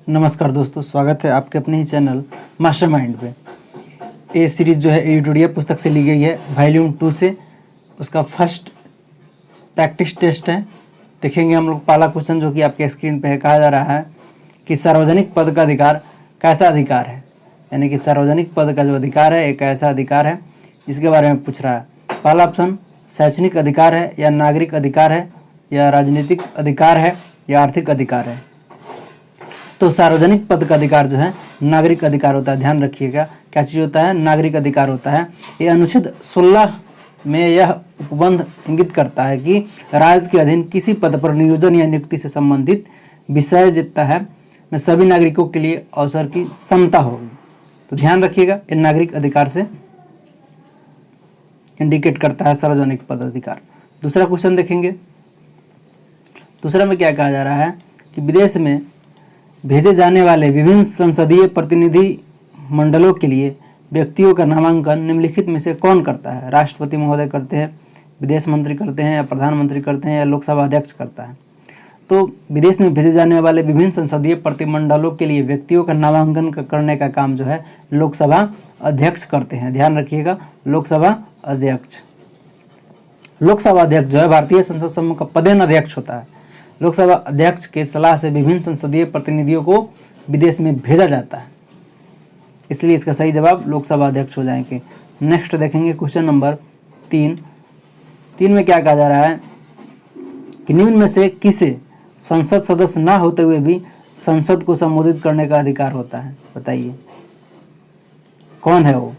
नमस्कार दोस्तों, स्वागत है आपके अपने ही चैनल मास्टरमाइंड पे। ये सीरीज़ जो है एडिटोरियल पुस्तक से ली गई है, वॉल्यूम 2 से। उसका फर्स्ट प्रैक्टिस टेस्ट है। देखेंगे हम लोग पहला क्वेश्चन जो कि आपके स्क्रीन पे है। कहा जा रहा है कि सार्वजनिक पद का अधिकार कैसा अधिकार है, यानी कि सार्वजनिक पद का जो अधिकार है एक ऐसा अधिकार है, इसके बारे में पूछ रहा है। पहला ऑप्शन शैक्षणिक अधिकार है, या नागरिक अधिकार है, या राजनीतिक अधिकार है, या आर्थिक अधिकार है। तो सार्वजनिक पद का अधिकार जो है नागरिक अधिकार होता है। ध्यान रखिएगा, क्या चीज़ होता है? नागरिक अधिकार होता है। ये अनुच्छेद 16 में यह उपबंध इंगित करता है कि राज्य के अधीन किसी पद पर नियोजन या नियुक्ति से संबंधित विषय जितना है में सभी नागरिकों के लिए अवसर की समता होगी। तो ध्यान रखिएगा, ये नागरिक अधिकार से इंडिकेट करता है सार्वजनिक पद अधिकार। दूसरा क्वेश्चन देखेंगे। दूसरा में क्या कहा जा रहा है कि विदेश में भेजे जाने वाले विभिन्न संसदीय प्रतिनिधि मंडलों के लिए व्यक्तियों का नामांकन निम्नलिखित में से कौन करता है? राष्ट्रपति महोदय करते हैं, विदेश मंत्री करते हैं, या प्रधानमंत्री करते हैं, या लोकसभा अध्यक्ष करता है। तो विदेश में भेजे जाने वाले विभिन्न संसदीय प्रतिमंडलों के लिए व्यक्तियों का नामांकन करने का काम जो है लोकसभा अध्यक्ष करते हैं। ध्यान रखिएगा, लोकसभा अध्यक्ष। लोकसभा अध्यक्ष जो है भारतीय संसद समूह का पदेन अध्यक्ष होता है। लोकसभा अध्यक्ष के सलाह से विभिन्न संसदीय प्रतिनिधियों को विदेश में भेजा जाता है, इसलिए इसका सही जवाब लोकसभा अध्यक्ष हो जाएंगे। नेक्स्ट देखेंगे क्वेश्चन नंबर 3 में क्या कहा जा रहा है कि निम्न में से किसे संसद सदस्य ना होते हुए भी संसद को संबोधित करने का अधिकार होता है? बताइए कौन है वो?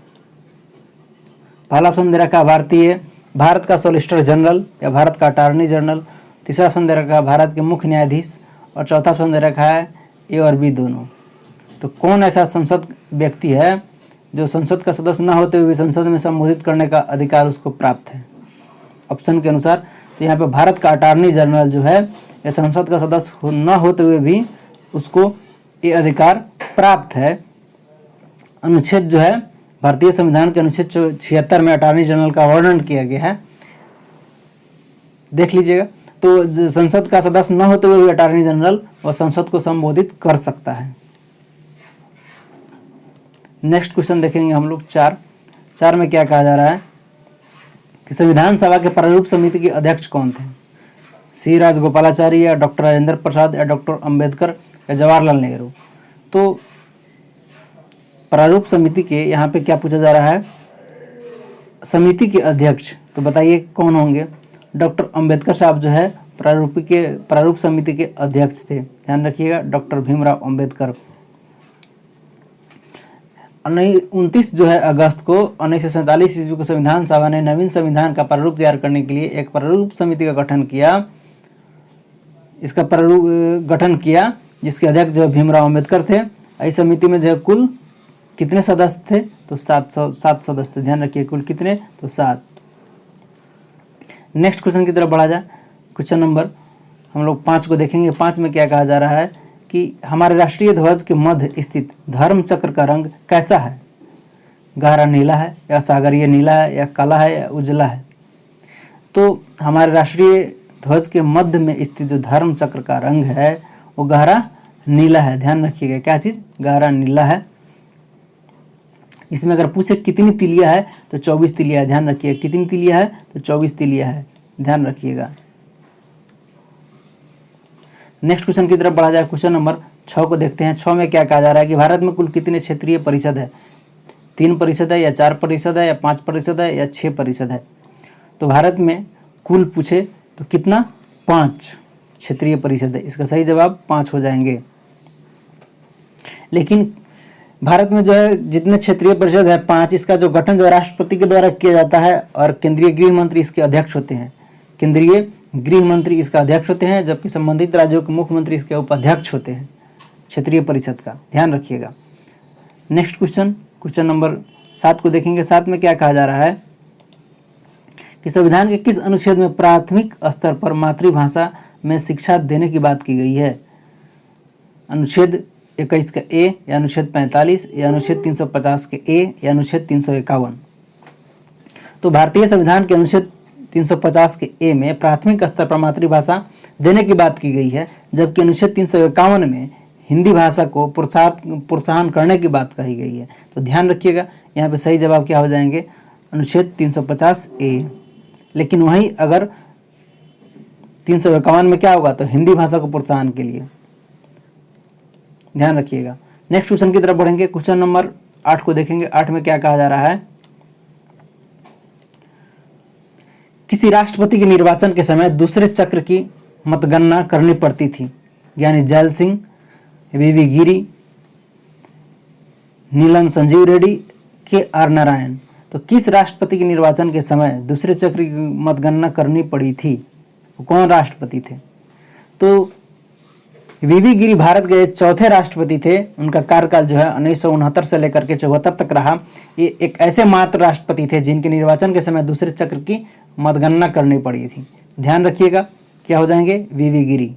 पहला ऑप्शन दे रखा है भारत का सॉलिसिटर जनरल, या भारत का अटॉर्नी जनरल। तीसरा ऑप्शन दे रखा है भारत के मुख्य न्यायाधीश, और चौथा ऑप्शन दे रखा है ए और बी दोनों। तो कौन ऐसा संसद व्यक्ति है जो संसद का सदस्य न होते हुए संसद में संबोधित करने का अधिकार उसको प्राप्त है? ऑप्शन के अनुसार तो यहाँ पे भारत का अटॉर्नी जनरल जो है या संसद का सदस्य न होते हुए भी उसको ये अधिकार प्राप्त है। अनुच्छेद जो है भारतीय संविधान के अनुच्छेद 76 में अटॉर्नी जनरल का वर्णन किया गया है, देख लीजिएगा। तो संसद का सदस्य न होते हुए अटॉर्नी जनरल और संसद को संबोधित कर सकता है। नेक्स्ट क्वेश्चन देखेंगे हम लोग 4 में क्या कहा जा रहा है कि संविधान सभा के प्रारूप समिति के अध्यक्ष कौन थे? सी राजगोपालाचारी, या डॉक्टर राजेंद्र प्रसाद, या डॉक्टर अंबेडकर, या जवाहरलाल नेहरू। तो प्रारूप समिति के यहाँ पे क्या पूछा जा रहा है? समिति के अध्यक्ष। तो बताइए कौन होंगे? डॉक्टर अंबेडकर साहब जो है प्रारूप समिति के अध्यक्ष थे। ध्यान रखिएगा, डॉक्टर भीमराव अंबेडकर। 29 जो है अगस्त को 1947 ईस्वी को संविधान सभा ने नवीन संविधान का प्रारूप तैयार करने के लिए एक प्रारूप समिति का गठन किया। इसका प्रारूप गठन किया जिसके अध्यक्ष जो भीमराव अंबेडकर थे। इस समिति में जो कुल कितने सदस्य थे? तो 7 सदस्य थे। ध्यान रखिए, कुल कितने? तो 7। नेक्स्ट क्वेश्चन की तरफ बढ़ा जाए। क्वेश्चन नंबर हम लोग 5 को देखेंगे। 5 में क्या कहा जा रहा है कि हमारे राष्ट्रीय ध्वज के मध्य स्थित धर्म चक्र का रंग कैसा है? गहरा नीला है, या सागरीय नीला है, या काला है, या उजला है? तो हमारे राष्ट्रीय ध्वज के मध्य में स्थित जो धर्म चक्र का रंग है वो गहरा नीला है। ध्यान रखिएगा, क्या चीज़? गहरा नीला है। इसमें अगर पूछे कितनी तिलिया है तो 24 तिलिया है। ध्यान रखिए, कितनी तिलिया है? तो 24 तिलिया है। ध्यान रखिएगा। नेक्स्ट क्वेश्चन की तरफ बढ़ा जाए। क्वेश्चन नंबर 6 को देखते हैं। 6 में क्या कहा जा रहा है कि भारत में कुल कितने क्षेत्रीय परिषद है? 3 परिषद है, या 4 परिषद है, या 5 परिषद है, या 6 परिषद है? तो भारत में कुल पूछे तो कितना? 5 क्षेत्रीय परिषद है। इसका सही जवाब 5 हो जाएंगे। लेकिन भारत में जो है जितने क्षेत्रीय परिषद है 5, इसका जो गठन जो राष्ट्रपति के द्वारा किया जाता है, और केंद्रीय गृह मंत्री इसके अध्यक्ष होते हैं। केंद्रीय गृह मंत्री इसका अध्यक्ष होते हैं, जबकि संबंधित राज्यों के मुख्यमंत्री इसके उपाध्यक्ष होते हैं क्षेत्रीय परिषद का। ध्यान रखिएगा। नेक्स्ट क्वेश्चन नंबर 7 को देखेंगे। 7 में क्या कहा जा रहा है कि संविधान के किस अनुच्छेद में प्राथमिक स्तर पर मातृभाषा में शिक्षा देने की बात की गई है? अनुच्छेद 21 का ए, या अनुच्छेद 45, या अनुच्छेद 350 के ए, या अनुच्छेद 351? तो भारतीय संविधान के अनुच्छेद 350 के ए में प्राथमिक स्तर पर मातृभाषा देने की बात की गई है, जबकि अनुच्छेद 351 में हिंदी भाषा को प्रोत्साहन करने की बात कही गई है। तो ध्यान रखिएगा, यहाँ पे सही जवाब क्या हो जाएंगे, अनुच्छेद 350A। लेकिन वहीं अगर 351 में क्या होगा, तो हिंदी भाषा को प्रोत्साहन के लिए, ध्यान रखिएगा। नेक्स्ट क्वेश्चन की तरफ बढ़ेंगे। क्वेश्चन नंबर 8 को देखेंगे। 8 में क्या कहा जा रहा है, किसी राष्ट्रपति के निर्वाचन के समय दूसरे चक्र की मतगणना करनी पड़ती थी, यानी जैल सिंह, वीवी गिरी, नीलम संजीव रेड्डी, KR नारायण। तो किस राष्ट्रपति के निर्वाचन के समय दूसरे चक्र की मतगणना करनी पड़ी थी, कौन राष्ट्रपति थे? तो वीवी गिरी भारत के चौथे राष्ट्रपति थे। उनका कार्यकाल जो है 1969 से लेकर के 74 तक रहा। ये एक ऐसे मात्र राष्ट्रपति थे जिनके निर्वाचन के समय दूसरे चक्र की मतगणना करनी पड़ी थी। ध्यान रखिएगा, क्या हो जाएंगे, वीवी गिरी।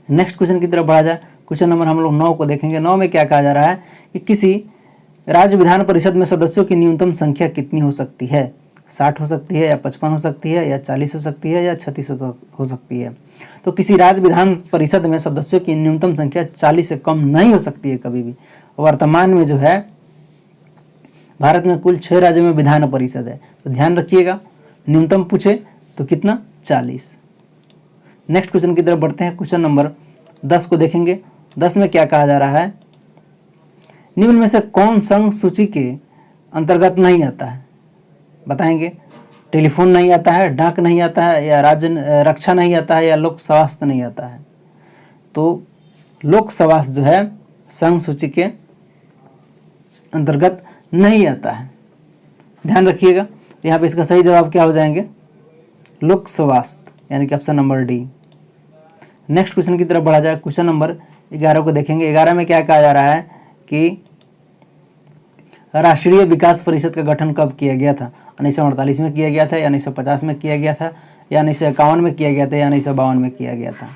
नेक्स्ट क्वेश्चन की तरफ बढ़ा जाए। क्वेश्चन नंबर हम लोग 9 को देखेंगे। 9 में क्या कहा जा रहा है कि किसी राज्य विधान परिषद में सदस्यों की न्यूनतम संख्या कितनी हो सकती है? 60 हो सकती है, या 55 हो सकती है, या 40 हो सकती है, या 36 हो सकती है। तो किसी राज्य विधान परिषद में सदस्यों की न्यूनतम संख्या 40 से कम नहीं हो सकती है कभी भी। वर्तमान में जो है भारत में कुल 6 राज्यों में विधान परिषद है। तो ध्यान रखिएगा, न्यूनतम पूछे तो कितना, 40। नेक्स्ट क्वेश्चन की तरफ बढ़ते हैं। क्वेश्चन नंबर 10 को देखेंगे। 10 में क्या कहा जा रहा है, निम्न में से कौन संघ सूची के अंतर्गत नहीं आता है? बताएंगे। टेलीफोन नहीं आता है, डाक नहीं आता है, या राज्य रक्षा नहीं आता है, या लोक स्वास्थ्य नहीं आता है। तो लोक स्वास्थ्य जो है संघ सूची के अंतर्गत नहीं आता है। ध्यान रखिएगा, यहाँ पे इसका सही जवाब क्या हो जाएंगे, लोक स्वास्थ्य, यानी कि option number D. Next question की तरफ बढ़ा जाए। क्वेश्चन नंबर 11 को देखेंगे। 11 में क्या कहा जा रहा है कि राष्ट्रीय विकास परिषद का गठन कब किया गया था? 1948 में किया गया था, या 1950 में किया गया था, या 1951 में किया गया था, या 1952 में किया गया था?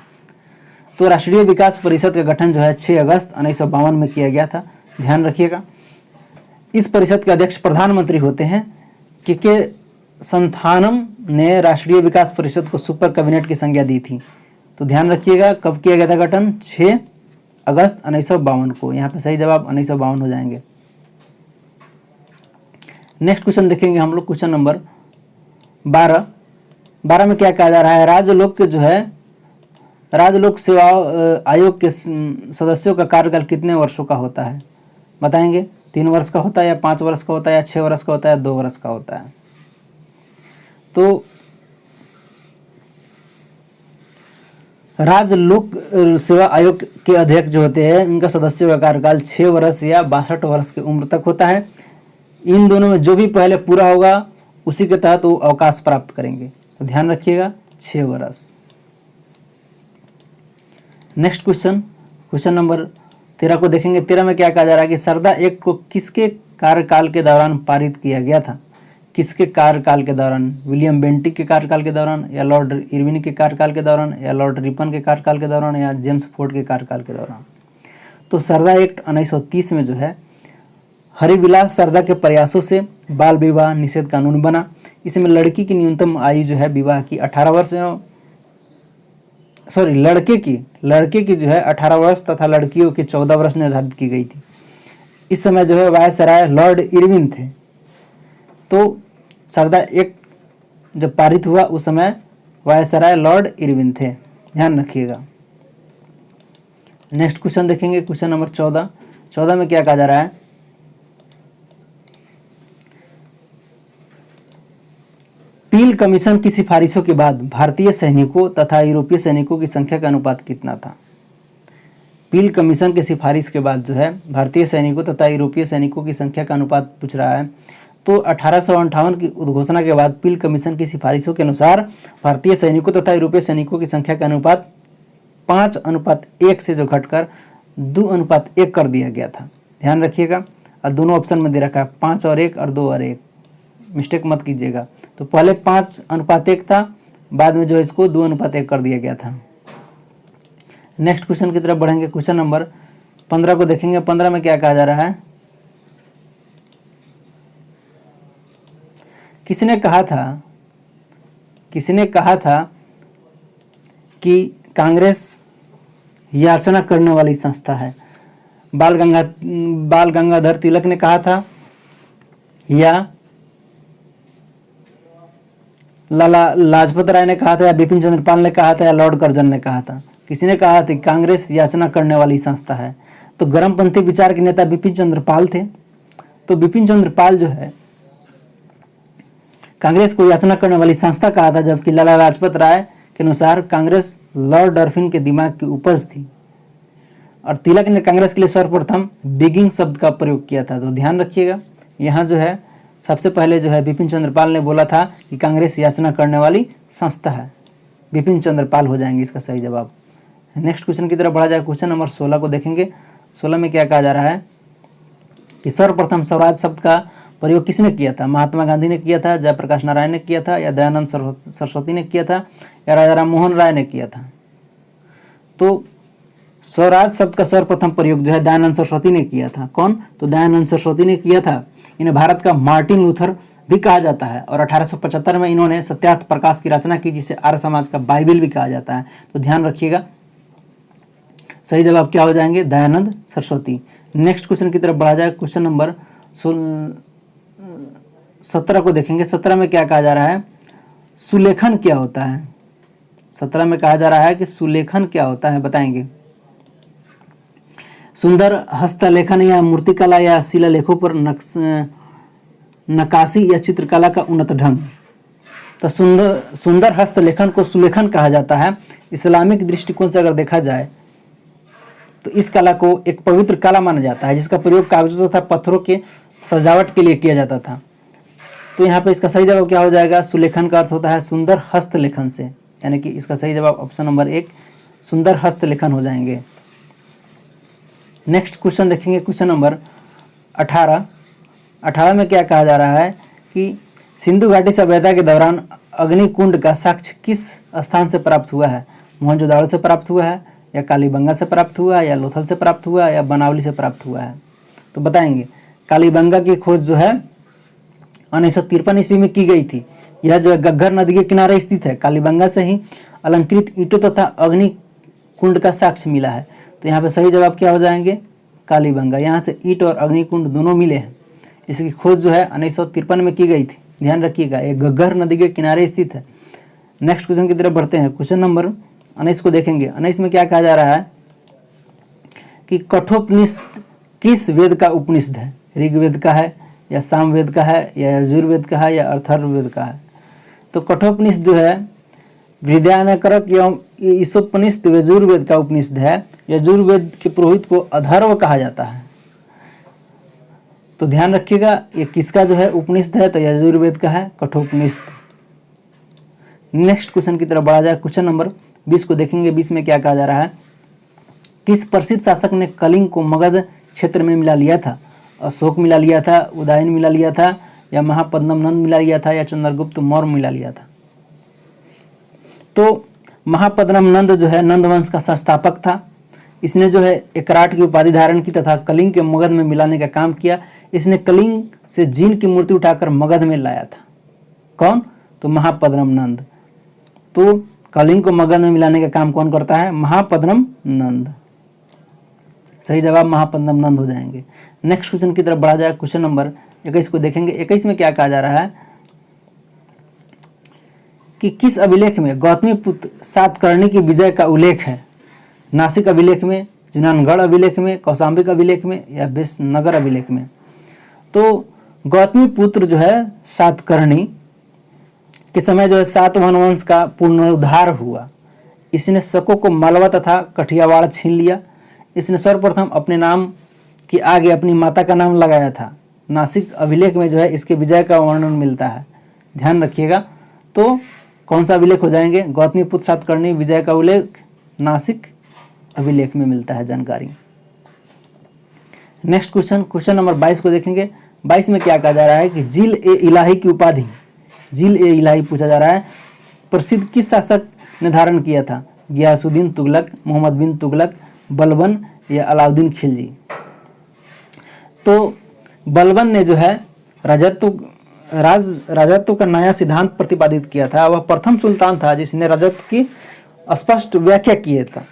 तो राष्ट्रीय विकास परिषद का गठन जो है 6 अगस्त 1952 में किया गया था। ध्यान रखिएगा, इस परिषद के अध्यक्ष प्रधानमंत्री होते हैं। के संथानम ने राष्ट्रीय विकास परिषद को सुपर कैबिनेट की संज्ञा दी थी। तो ध्यान रखिएगा, कब किया गया था गठन, 6 अगस्त 1952 को। यहाँ पे सही जवाब 1952 हो जाएंगे। नेक्स्ट क्वेश्चन देखेंगे हम लोग। क्वेश्चन नंबर 12 में क्या कहा जा रहा है, राज्य लोक सेवा आयोग के सदस्यों का कार्यकाल कितने वर्षों का होता है? बताएंगे। 3 वर्ष का होता है, या 5 वर्ष का होता है, या 6 वर्ष का होता है, या 2 वर्ष का होता है? तो राज्य लोक सेवा आयोग के अध्यक्ष जो होते हैं, इनका सदस्यों का कार्यकाल 6 वर्ष या 62 वर्ष की उम्र तक होता है। इन दोनों में जो भी पहले पूरा होगा उसी के तहत वो अवकाश प्राप्त करेंगे। तो ध्यान रखिएगा, 6 वर्ष। नेक्स्ट क्वेश्चन नंबर 13 को देखेंगे। 13 में क्या कहा जा रहा है कि सरदा एक्ट को किसके कार्यकाल के दौरान पारित किया गया था? किसके कार्यकाल के दौरान? विलियम बेंटिक के कार्यकाल के दौरान, या लॉर्ड इरविन के कार्यकाल के दौरान, या लॉर्ड रिपन के कार्यकाल के दौरान, या जेम्स फोर्ड के कार्यकाल के दौरान? तो सरदा एक्ट 1930 में जो है हरिविलास सरदा के प्रयासों से बाल विवाह निषेध कानून बना। इसमें लड़की की न्यूनतम आयु जो है विवाह की 18 वर्ष, सॉरी लड़के की जो है 18 वर्ष तथा लड़कियों की 14 वर्ष निर्धारित की गई थी। इस समय जो है वायसराय लॉर्ड इरविन थे। तो सरदा एक्ट जब पारित हुआ उस समय वायसराय लॉर्ड इरविन थे। ध्यान रखिएगा। नेक्स्ट क्वेश्चन देखेंगे। क्वेश्चन नंबर 14 में क्या कहा जा रहा है, पील कमीशन की सिफारिशों के बाद भारतीय सैनिकों तथा यूरोपीय सैनिकों की संख्या का अनुपात कितना था? पील कमीशन के सिफारिश के बाद जो है भारतीय सैनिकों तथा यूरोपीय सैनिकों की संख्या का अनुपात पूछ रहा है। तो 1858 की उद्घोषणा के बाद पील कमीशन की सिफारिशों के अनुसार भारतीय सैनिकों तथा यूरोपीय सैनिकों की संख्या का अनुपात 5:1 से जो घटकर 2:1 कर दिया गया था। ध्यान रखिएगा, और दोनों ऑप्शन में दे रखा है 5 और 1 और 2 और 1, मिस्टेक मत कीजिएगा। तो पहले 5:1 था, बाद में जो इसको 2:1 कर दिया गया था। नेक्स्ट क्वेश्चन की तरफ बढ़ेंगे। क्वेश्चन नंबर 15 को देखेंगे। 15 में क्या कहा जा रहा है, किसने कहा था कि कांग्रेस याचना करने वाली संस्था है। बाल गंगाधर तिलक ने कहा था, या लाला लाजपत राय ने कहा था, या बिपिन चंद्र पाल ने कहा था, या लॉर्ड कर्जन ने कहा था? किसी ने कहा था कि कांग्रेस याचना करने वाली संस्था है। तो गर्मपंथी विचार के नेता बिपिन चंद्र पाल थे। तो बिपिन चंद्र पाल जो है कांग्रेस को याचना करने वाली संस्था कहा था, जबकि लाला लाजपत राय के अनुसार कांग्रेस लॉर्ड डर्फिन के दिमाग की उपज थी। और तिलक ने कांग्रेस के लिए सर्वप्रथम बिगिंग शब्द का प्रयोग किया था। तो ध्यान रखिएगा, यहाँ जो है सबसे पहले जो है बिपिन चंद्र पाल ने बोला था कि कांग्रेस याचना करने वाली संस्था है। बिपिन चंद्र पाल हो जाएंगे इसका सही जवाब। नेक्स्ट क्वेश्चन की तरफ बढ़ा जाए। क्वेश्चन नंबर 16 को देखेंगे। 16 में क्या कहा जा रहा है कि सर्वप्रथम स्वराज शब्द का प्रयोग किसने किया था? महात्मा गांधी ने किया था, जयप्रकाश नारायण ने किया था, या दयानंद सरस्वती ने किया था, या राजा राम मोहन राय ने किया था? तो स्वराज शब्द का सर्वप्रथम प्रयोग जो है दयानंद सरस्वती ने किया था। कौन? तो दयानंद सरस्वती ने किया था। इन्हें भारत का मार्टिन लूथर भी कहा जाता है। और 1875 में इन्होंने सत्यार्थ प्रकाश की रचना की, जिसे आर्य समाज का बाइबल भी कहा जाता है। तो ध्यान रखिएगा, सही जवाब क्या हो जाएंगे? दयानंद सरस्वती। नेक्स्ट क्वेश्चन की तरफ बढ़ा जाए। क्वेश्चन नंबर 17 को देखेंगे। 17 में क्या कहा जा रहा है? सुलेखन क्या होता है? 17 में कहा जा रहा है कि सुलेखन क्या होता है, बताएंगे? सुंदर हस्तलेखन या मूर्तिकला या शिलालेखों पर नक्काशी या चित्रकला का उन्नत ढंग। तो सुंदर हस्तलेखन को सुलेखन कहा जाता है। इस्लामिक दृष्टिकोण से अगर देखा जाए तो इस कला को एक पवित्र कला माना जाता है, जिसका प्रयोग कागजों तथा पत्थरों के सजावट के लिए किया जाता था। तो यहाँ पे इसका सही जवाब क्या हो जाएगा? सुलेखन का अर्थ होता है सुंदर हस्तलेखन से, यानी कि इसका सही जवाब ऑप्शन नंबर 1 सुंदर हस्तलेखन हो जाएंगे। नेक्स्ट क्वेश्चन देखेंगे। Question number 18। 18 में क्या कहा जा रहा है कि सिंधु घाटी सभ्यता के दौरान अग्निकुंड का साक्ष्य किस स्थान से प्राप्त हुआ है? मोहनजोदाड़ो से प्राप्त हुआ है, या कालीबंगा से प्राप्त हुआ है, या लोथल से प्राप्त हुआ है, या बनावली से प्राप्त हुआ है? तो बताएंगे। कालीबंगा की खोज जो है 1953 ईस्वी में की गई थी। यह जो है घग्गर नदी के किनारे स्थित है। कालीबंगा से ही अलंकृत ईंटों तथा अग्निकुंड का साक्ष्य मिला है। तो यहाँ पे सही जवाब क्या हो जाएंगे? कालीबंगा। यहाँ से ईंट और अग्निकुंड दोनों मिले हैं। इसकी खोज जो है 1953 में की गई थी। ध्यान रखिएगा, ये घग्गर नदी के किनारे स्थित है। नेक्स्ट क्वेश्चन की तरफ बढ़ते हैं। क्वेश्चन नंबर 19 को देखेंगे। 19 में क्या कहा जा रहा है कि कठोपनिषद किस वेद का उपनिषद है? ऋग्वेद का है, या सामवेद का है, या यजुर्वेद का है, या अथर्ववेद का है? तो कठोपनिषद जो है विद्यानकरक एवं ईशोपनिषद यजुर्वेद का उपनिषद है। यजुर्वेद के पुरोहित को अथर्व कहा जाता है। तो ध्यान रखिएगा, ये किसका जो है उपनिषद है? तो यजुर्वेद का है, कठोपनिषद। नेक्स्ट क्वेश्चन की तरफ बढ़ा जाए। क्वेश्चन नंबर 20 को देखेंगे। 20 में क्या कहा जा रहा है? किस प्रसिद्ध शासक ने कलिंग को मगध क्षेत्र में मिला लिया था? अशोक मिला लिया था, उदयन मिला लिया था, या महापद्मनंद मिला लिया था, या चंद्रगुप्त मौर्य मिला लिया था? तो महापद्मनंद जो है नंद वंश का संस्थापक था। इसने जो है एकराट की उपाधि धारण की तथा कलिंग के मगध में मिलाने का काम किया। इसने कलिंग से जीन की मूर्ति उठाकर मगध में लाया था। कौन? तो महापद्मनंद। तो कलिंग को मगध में मिलाने का काम कौन करता है? महापद्मनंद। सही जवाब महापद्मनंद हो जाएंगे। नेक्स्ट क्वेश्चन की तरफ बढ़ा जाए। क्वेश्चन नंबर 21 को देखेंगे। 21 में क्या कहा जा रहा है कि किस अभिलेख में गौतमीपुत्र सातकर्णी की विजय का उल्लेख है? नासिक अभिलेख में, जुनानगढ़ अभिलेख में, कौशाम्बिक अभिलेख में, या विसनगर अभिलेख में? तो गौतमीपुत्र जो है सातकर्णी के समय जो है सातवाहन वंश का पुनरुद्धार हुआ। इसने शकों को मालवा तथा कठियावाड़ छीन लिया। इसने सर्वप्रथम अपने नाम के आगे अपनी माता का नाम लगाया था। नासिक अभिलेख में जो है इसके विजय का वर्णन मिलता है। ध्यान रखिएगा, तो कौन सा अभिलेख हो जाएंगे? गौतमीपुत्र सातकर्णी विजय का उल्लेख नासिक अभिलेख में मिलता है जानकारी। नेक्स्ट क्वेश्चन, क्वेश्चन नंबर 22 को देखेंगे। 22 में क्या कहा जा रहा है कि जिल ए इलाही की उपाधि, जिल ए इलाही पूछा जा रहा है, प्रसिद्ध किस शासक ने धारण किया था? गियासुद्दीन तुगलक, मोहम्मद बिन तुगलक, बलबन, या अलाउद्दीन खिलजी? तो बलबन ने जो है राजत्व का नया सिद्धांत प्रतिपादित किया था। वह प्रथम सुल्तान था जिसने राजत्व की स्पष्ट व्याख्या की था।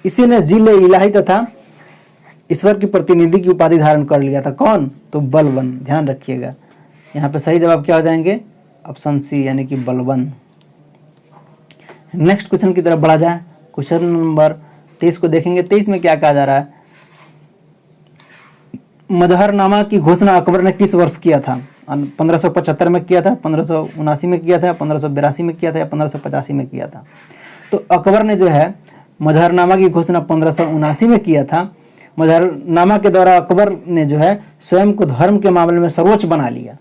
इसी ने जिले इलाही तथा ईश्वर की प्रतिनिधि की उपाधि धारण कर लिया था। कौन? तो बलबन। ध्यान रखिएगा, यहाँ पे सही जवाब क्या हो जाएंगे? ऑप्शन सी यानी कि बलबन। नेक्स्ट क्वेश्चन की तरफ बढ़ा जाए। क्वेश्चन नंबर 23 को देखेंगे। 23 में क्या कहा जा रहा है? मजहरनामा की घोषणा अकबर ने किस वर्ष किया था? 1575 में किया था, 1579 में किया था, 1582 में किया था या 1585 में किया था? तो अकबर ने जो है मजहरनामा की घोषणा 1579 में किया था। मजहरनामा के द्वारा अकबर ने जो है स्वयं को धर्म के मामले में सर्वोच्च बना लिया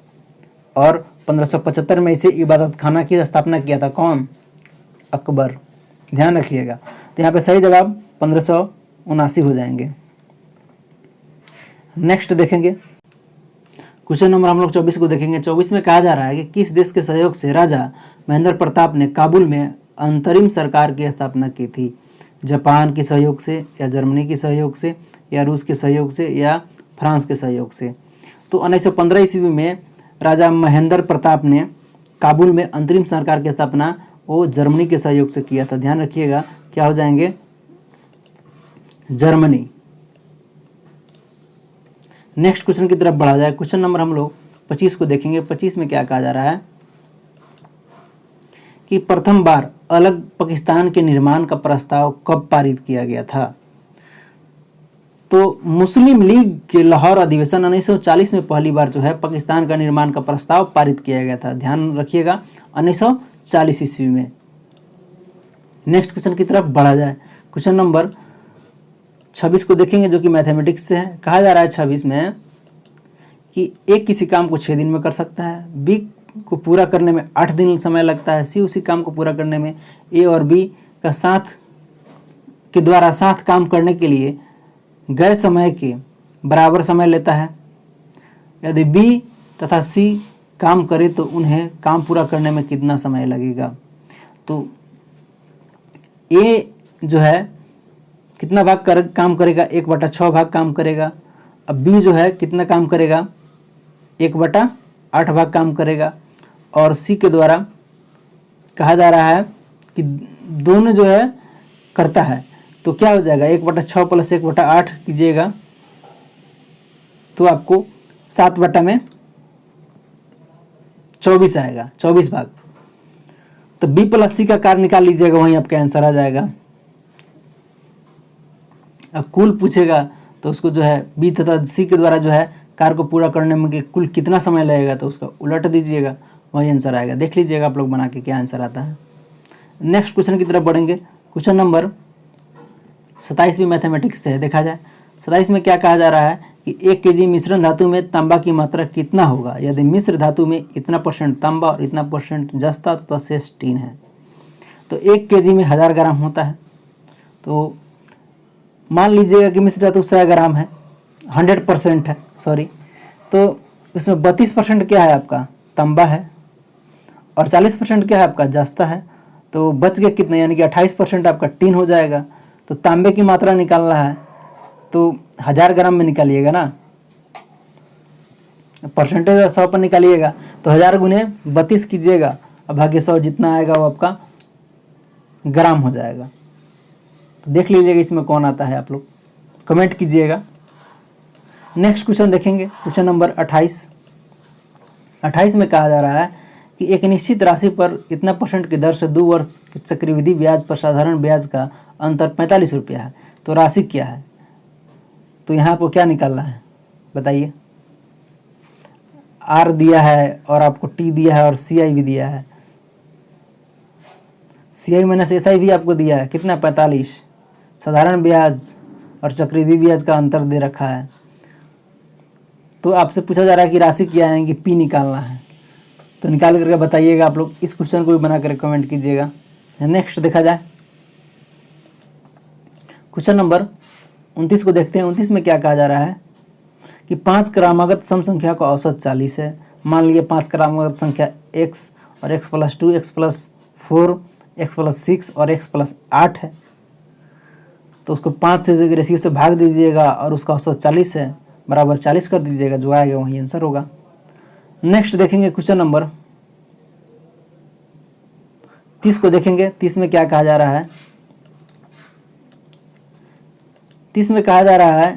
और 1575 में इसे इबादत खाना की स्थापना किया था। कौन? अकबर। ध्यान रखिएगा। तो यहाँ पे सही जवाब 1579 हो जाएंगे। नेक्स्ट देखेंगे क्वेश्चन नंबर हम लोग 24 को देखेंगे। 24 में कहा जा रहा है कि किस देश के सहयोग से राजा महेंद्र प्रताप ने काबुल में अंतरिम सरकार की स्थापना की थी? जापान के सहयोग से या जर्मनी के सहयोग से या रूस के सहयोग से या फ्रांस के सहयोग से? तो 1915 ईस्वी में राजा महेंद्र प्रताप ने काबुल में अंतरिम सरकार की स्थापना वो जर्मनी के सहयोग से किया था। ध्यान रखिएगा, क्या हो जाएंगे? जर्मनी। नेक्स्ट क्वेश्चन की तरफ बढ़ा जाए। क्वेश्चन नंबर हम लोग 25 को देखेंगे। 25 में क्या कहा जा रहा है कि प्रथम बार अलग पाकिस्तान के निर्माण का प्रस्ताव कब पारित किया गया था? तो मुस्लिम लीग के लाहौर अधिवेशन 1940 में पहली बार जो है पाकिस्तान का निर्माण का प्रस्ताव पारित किया गया था। ध्यान रखिएगा, 1940 ईस्वी में। नेक्स्ट क्वेश्चन की तरफ बढ़ा जाए। क्वेश्चन नंबर 26 को देखेंगे जो कि मैथमेटिक्स से है। कहा जा रहा है 26 में कि ए किसी काम को 6 दिन में कर सकता है, बी को पूरा करने में 8 दिन समय लगता है, सी उसी काम को पूरा करने में ए और बी का साथ के द्वारा साथ काम करने के लिए गए समय के बराबर समय लेता है। यदि बी तथा सी काम करे तो उन्हें काम पूरा करने में कितना समय लगेगा? तो ए जो है कितना भाग काम करेगा? 1/6 भाग काम करेगा। अब बी जो है कितना काम करेगा? 1/8 भाग काम करेगा। और सी के द्वारा कहा जा रहा है कि दोनों जो है करता है, तो क्या हो जाएगा? 1/6 + 1/8 कीजिएगा तो आपको 7/24 आएगा, 24 भाग। तो बी + सी का कार्य निकाल लीजिएगा, वहीं आपका आंसर आ जाएगा। अब कुल पूछेगा तो उसको जो है बी तथा सी के द्वारा जो है कार्य को पूरा करने में कुल कितना समय लगेगा, तो उसका उलट दीजिएगा, वही आंसर आएगा। देख लीजिएगा आप लोग बना के क्या आंसर आता है। नेक्स्ट क्वेश्चन की तरफ बढ़ेंगे। क्वेश्चन नंबर 27 भी मैथमेटिक्स से है। देखा जाए 27 में क्या कहा जा रहा है कि 1 kg मिश्रण धातु में तांबा की मात्रा कितना होगा यदि मिश्र धातु में इतना % तांबा और इतना % जस्ता तथा शेष टीन है? तो 1 kg में 1000 ग्राम होता है। तो मान लीजिएगा कि मिश्र धातु 100 ग्राम है, 100% है, सॉरी, तो इसमें 32% क्या है आपका? तांबा है और 40% क्या है आपका? जस्ता है। तो बच गया कितना, यानी कि 28% आपका टीन हो जाएगा। तो तांबे की मात्रा निकालना है तो 1000 ग्राम में निकालिएगा ना, परसेंटेज 100 पर निकालिएगा तो 1000 × 32 कीजिएगा और भाग्य 100 जितना आएगा वो आपका ग्राम हो जाएगा। तो देख लीजिएगा इसमें कौन आता है, आप लोग कमेंट कीजिएगा। नेक्स्ट क्वेश्चन देखेंगे। Question number 28। 28 में कहा जा रहा है कि एक निश्चित राशि पर इतना % की दर से 2 वर्ष के चक्रवृद्धि ब्याज पर साधारण ब्याज का अंतर 45 रुपया है, तो राशि क्या है? तो यहाँ आपको क्या निकालना है बताइए? आर दिया है और आपको टी दिया है और CI भी दिया है। CI माइनस SI भी आपको दिया है, कितना? 45। साधारण ब्याज और चक्रवृद्धि ब्याज का अंतर दे रखा है। तो आपसे पूछा जा रहा है कि राशि क्या है, कि P निकालना है। तो निकाल करके बताइएगा आप लोग। इस क्वेश्चन को भी बना कर कमेंट कीजिएगा। नेक्स्ट देखा जाए क्वेश्चन नंबर 29 को देखते हैं। 29 में क्या कहा जा रहा है कि 5 क्रमागत सम संख्या का औसत 40 है। मान लीजिए 5 क्रमागत संख्या x और x + 2, x + 4, x + 6 और x + 8 है। तो उसको 5 से रेशियो से भाग दीजिएगा और उसका औसत 40 है, बराबर 40 कर दीजिएगा, जो आएगा वही आंसर होगा। नेक्स्ट देखेंगे क्वेश्चन नंबर 30 को देखेंगे। 30 में क्या कहा जा रहा है 30 में कहा जा रहा है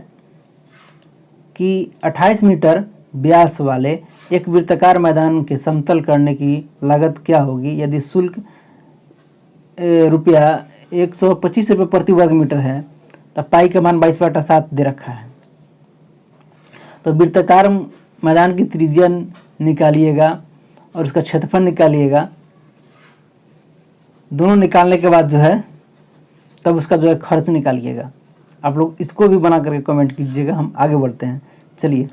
कि 28 मीटर व्यास वाले एक वृत्ताकार मैदान के समतल करने की लागत क्या होगी यदि शुल्क रुपया 125 रुपये प्रति वर्ग मीटर है, तब पाई का मान 22/7 दे रखा है। तो वृत्ताकार मैदान की त्रिज्या निकालिएगा और उसका क्षेत्रफल निकालिएगा। दोनों निकालने के बाद जो है तब उसका जो है खर्च निकालिएगा। आप लोग इसको भी बना करके कमेंट कीजिएगा। हम आगे बढ़ते हैं। चलिए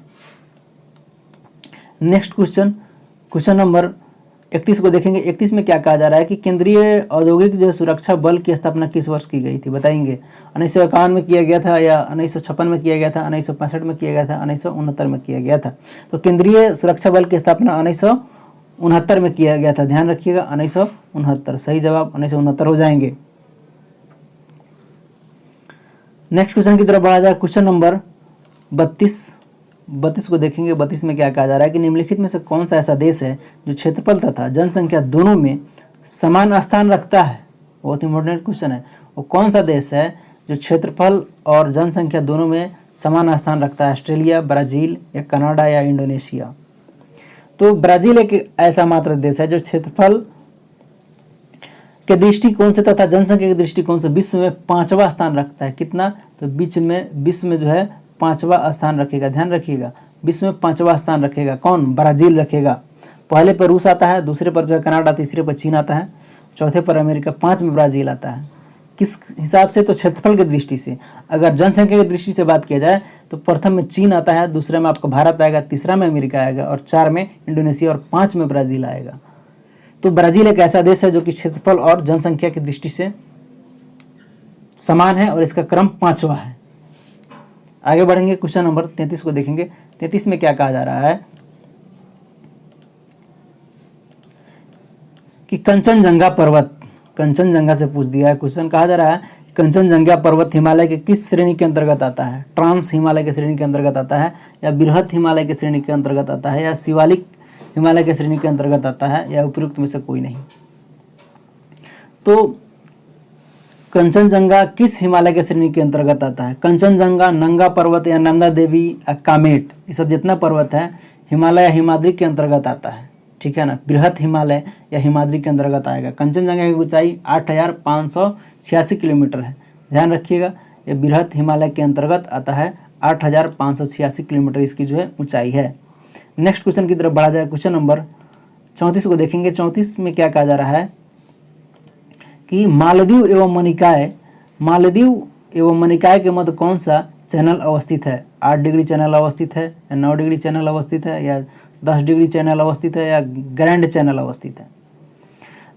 नेक्स्ट क्वेश्चन नंबर 31 को देखेंगे। 31 में क्या कहा जा रहा है कि केंद्रीय औद्योगिक जो सुरक्षा बल की स्थापना किस वर्ष की गई थी, बताएंगे। 1951 में किया गया था या 1956 में किया गया था, 1965 में किया गया था, 1969 में किया गया था। तो केंद्रीय सुरक्षा बल की स्थापना 1969 में किया गया था। ध्यान रखिएगा 1969, सही जवाब 1969 हो जाएंगे। नेक्स्ट क्वेश्चन की तरफ बढ़ा जाए। क्वेश्चन नंबर 32 को देखेंगे। 32 में क्या कहा जा रहा है कि निम्नलिखित में से कौन सा ऐसा देश है जो क्षेत्रफल तथा जनसंख्या दोनों में समान स्थान रखता है। बहुत इंपॉर्टेंट क्वेश्चन है। वो कौन सा देश है जो क्षेत्रफल और जनसंख्या दोनों में समान स्थान रखता है। ऑस्ट्रेलिया, ब्राजील या कनाडा या इंडोनेशिया। तो ब्राजील एक ऐसा मात्र देश है जो क्षेत्रफल के दृष्टिकोण से तथा जनसंख्या के दृष्टिकोण से विश्व में 5वां स्थान रखता है। कितना, तो विश्व में जो है 5वां स्थान रखेगा। ध्यान रखिएगा विश्व में 5वां स्थान रखेगा। कौन, ब्राजील रखेगा। पहले पर रूस आता है, दूसरे पर जो है कनाडा, तीसरे पर चीन आता है, चौथे पर अमेरिका, 5 में ब्राजील आता है। किस हिसाब से, तो क्षेत्रफल की दृष्टि से। अगर जनसंख्या की दृष्टि से बात किया जाए तो प्रथम में चीन आता है, दूसरे में आपका भारत आएगा, तीसरा में अमेरिका आएगा और 4 में इंडोनेशिया और 5 में ब्राजील आएगा। तो ब्राजील एक ऐसा देश है जो कि क्षेत्रफल और जनसंख्या की दृष्टि से समान है और इसका क्रम 5वां है। आगे बढ़ेंगे। क्वेश्चन नंबर 33 को देखेंगे। 33 में क्या कहा जा रहा है कि कंचनजंगा पर्वत, कंचनजंगा से पूछ दिया है क्वेश्चन। कहा जा रहा है कंचनजंगा पर्वत हिमालय के किस श्रेणी के अंतर्गत आता है। ट्रांस हिमालय के श्रेणी के अंतर्गत आता है या बृहत हिमालय के श्रेणी के अंतर्गत आता है या शिवालिक हिमालय के श्रेणी के अंतर्गत आता है या उपयुक्त में से कोई नहीं। तो कंचनजंगा किस हिमालय के श्रेणी के अंतर्गत आता है। कंचनजंगा, नंगा पर्वत या नंदा देवी, कामेट, ये सब जितना पर्वत है हिमालय या हिमाद्री के अंतर्गत आता है। ठीक है ना, बृहत हिमालय या हिमाद्री के अंतर्गत आएगा। कंचनजंगा की ऊंचाई 8,586 किलोमीटर है। ध्यान रखिएगा ये बृहत हिमालय के अंतर्गत आता है। 8,586 किलोमीटर इसकी जो है ऊंचाई है। नेक्स्ट क्वेश्चन की तरफ बढ़ा जाए। क्वेश्चन नंबर 34 को देखेंगे। 34 में क्या कहा जा रहा है कि मालदीव एवं मनिकाय के मध्य कौन सा चैनल अवस्थित है। 8 डिग्री चैनल अवस्थित है या 9 डिग्री चैनल अवस्थित है या 10 डिग्री चैनल अवस्थित है या ग्रैंड चैनल अवस्थित है।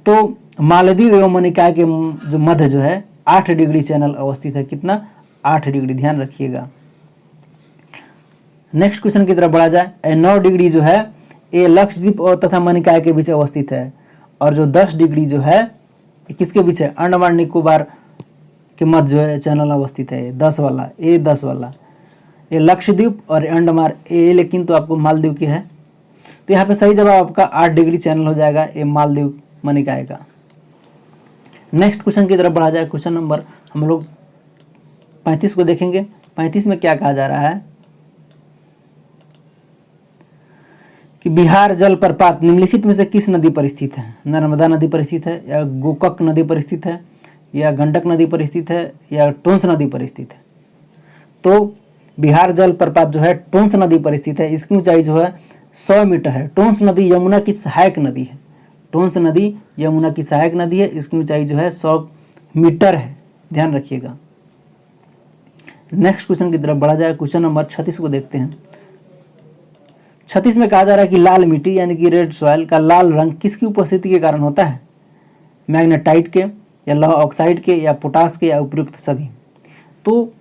तो मालदीव एवं मनिकाय के जो मध्य जो है 8 डिग्री चैनल अवस्थित है। कितना, 8 डिग्री। ध्यान रखिएगा। नेक्स्ट क्वेश्चन की तरफ बढ़ा जाए। 9 डिग्री जो है ये लक्षद्वीप और तथा मनिकाय के बीच अवस्थित है और जो 10 डिग्री जो है ये किसके बीच है, अंडमान निकोबार के मध्य जो है चैनल अवस्थित है। 10 वाला, ये 10 वाला, ये लक्षद्वीप और अंडमान, ये लेकिन तो आपको मालदीव की है। तो यहाँ पे सही जवाब आपका 8 डिग्री चैनल हो जाएगा, ये मालदीव मनिकाय का। नेक्स्ट क्वेश्चन की तरफ बढ़ा जाए। क्वेश्चन नंबर हम लोग 35 को देखेंगे। 35 में क्या कहा जा रहा है कि बिहार जलप्रपात निम्नलिखित में से किस नदी पर स्थित है। नर्मदा नदी पर स्थित है या गोकक नदी पर स्थित है या गंडक नदी पर स्थित है या टोंस नदी पर स्थित है। तो बिहार जलप्रपात जो है टोंस नदी पर स्थित है। इसकी ऊंचाई जो है 100 मीटर है। टोंस नदी यमुना की सहायक नदी है। टोंस नदी यमुना की सहायक नदी है। इसकी ऊंचाई जो है 100 मीटर है। ध्यान रखिएगा। नेक्स्ट क्वेश्चन की तरफ बढ़ा जाए। क्वेश्चन नंबर 36 को देखते हैं। 36 में कहा जा रहा है कि लाल मिट्टी यानी कि रेड सॉइल का लाल रंग किसकी उपस्थिति के कारण होता है। मैग्नेटाइट के या लौह ऑक्साइड के या पोटास के या उपयुक्त सभी। तो